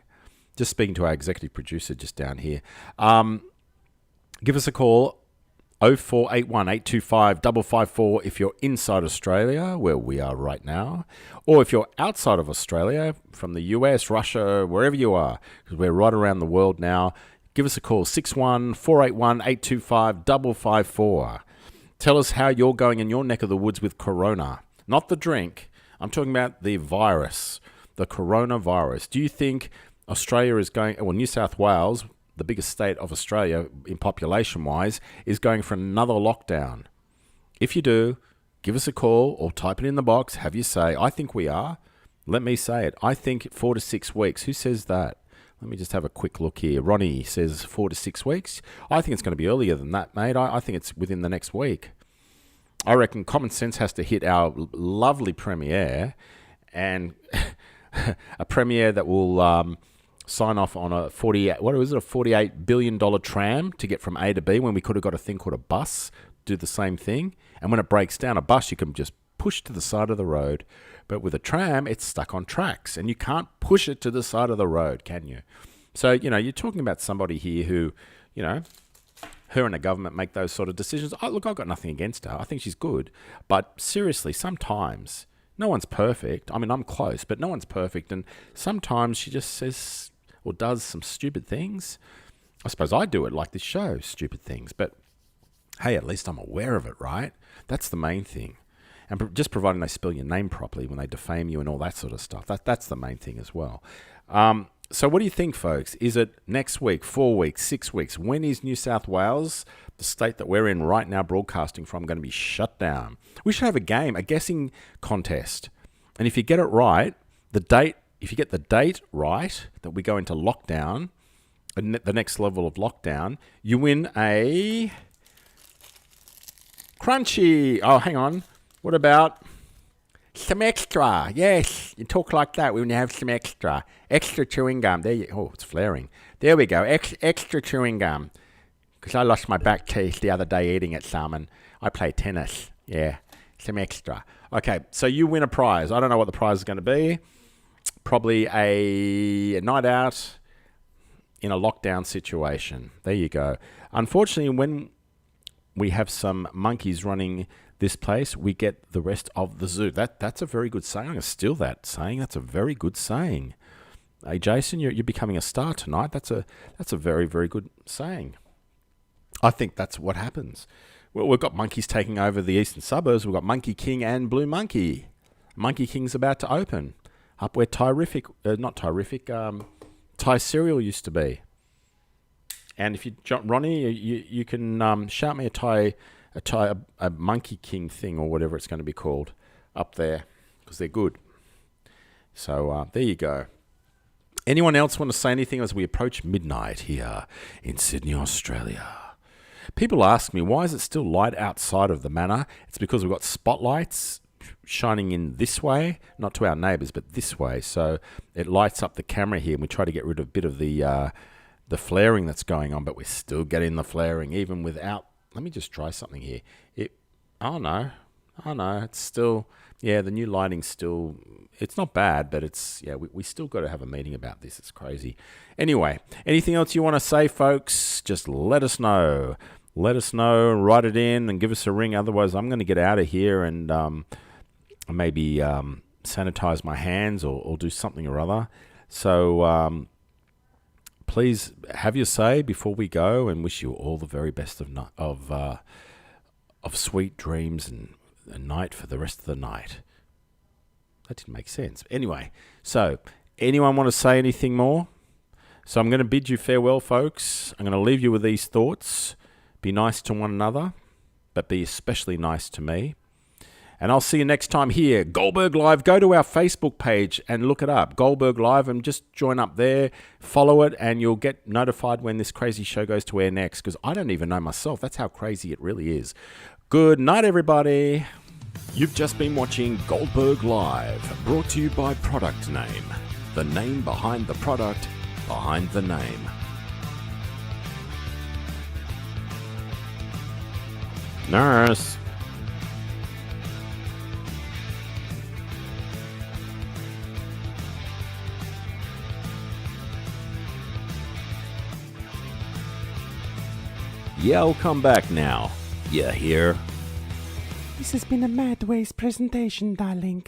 Speaker 1: Just speaking to our executive producer just down here. Give us a call, 0481 825 554 if you're inside Australia, where we are right now, or if you're outside of Australia, from the US, Russia, wherever you are, because we're right around the world now. Give us a call, 61-481 825 554. Tell us how you're going in your neck of the woods with corona. Not the drink. I'm talking about the virus, the coronavirus. Do you think Australia is going, well, New South Wales, the biggest state of Australia in population-wise, is going for another lockdown? If you do, give us a call or type it in the box. Have you say, I think we are. Let me say it. I think 4 to 6 weeks. Who says that? Let me just have a quick look here. Ronnie says 4 to 6 weeks. I think it's going to be earlier than that, mate. I think it's within the next week. I reckon common sense has to hit our lovely premiere, and a premiere that will sign off on a $48 billion tram to get from A to B, when we could have got a thing called a bus, do the same thing. And when it breaks down, a bus you can just push to the side of the road. But with a tram, it's stuck on tracks, and you can't push it to the side of the road, can you? So, you're talking about somebody here who, her and the government make those sort of decisions. Look, I've got nothing against her. I think she's good. But seriously, sometimes no one's perfect. I mean, I'm close, but no one's perfect. And sometimes she just says or does some stupid things. I suppose I do it, like this show, stupid things. But hey, at least I'm aware of it, right? That's the main thing. And just providing they spell your name properly when they defame you and all that sort of stuff. That's the main thing as well. So what do you think, folks? Is it next week, 4 weeks, 6 weeks? When is New South Wales, the state that we're in right now broadcasting from, going to be shut down? We should have a guessing contest. And if you get it right, if you get the date right that we go into lockdown, the next level of lockdown, you win a crunchy. Oh, hang on. What about some extra? Yes, you talk like that when you have some extra chewing gum. It's flaring. There we go. Extra chewing gum. Because I lost my back teeth the other day eating it, salmon. I play tennis. Yeah, some extra. Okay, so you win a prize. I don't know what the prize is going to be. Probably a night out in a lockdown situation. There you go. Unfortunately, when we have some monkeys running this place, we get the rest of the zoo. That's a very good saying. I'm going to steal that saying. That's a very good saying. Hey, Jason, you're becoming a star tonight. That's a very, very good saying. I think that's what happens. Well, we've got monkeys taking over the eastern suburbs. We've got Monkey King and Blue Monkey. Monkey King's about to open up where Thai cereal used to be. And if you, Ronnie, you can shout me a Monkey King thing or whatever it's going to be called up there, because they're good. So there you go. Anyone else want to say anything as we approach midnight here in Sydney, Australia? People ask me, why is it still light outside of the manor? It's because we've got spotlights shining in this way, not to our neighbours, but this way. So it lights up the camera here, and we try to get rid of a bit of the flaring that's going on, but we're still getting the flaring even without. Let me just try something here. It's still, the new lighting's still, it's not bad, but it's, we still got to have a meeting about this. It's crazy. Anyway, anything else you want to say, folks? Just let us know. Let us know, write it in, and give us a ring. Otherwise, I'm going to get out of here and maybe sanitize my hands or do something or other. So please have your say before we go, and wish you all the very best of sweet dreams and a night for the rest of the night. That didn't make sense. Anyway, so anyone want to say anything more? So I'm going to bid you farewell, folks. I'm going to leave you with these thoughts. Be nice to one another, but be especially nice to me. And I'll see you next time here, Goldberg Live. Go to our Facebook page and look it up, Goldberg Live, and just join up there, follow it, and you'll get notified when this crazy show goes to air next, because I don't even know myself. That's how crazy it really is. Good night, everybody. You've just been watching Goldberg Live, brought to you by Product Name. The name behind the product, behind the name. Nurse. Yeah, I'll come back now. You hear?
Speaker 3: This has been a Mad Ways presentation, darling.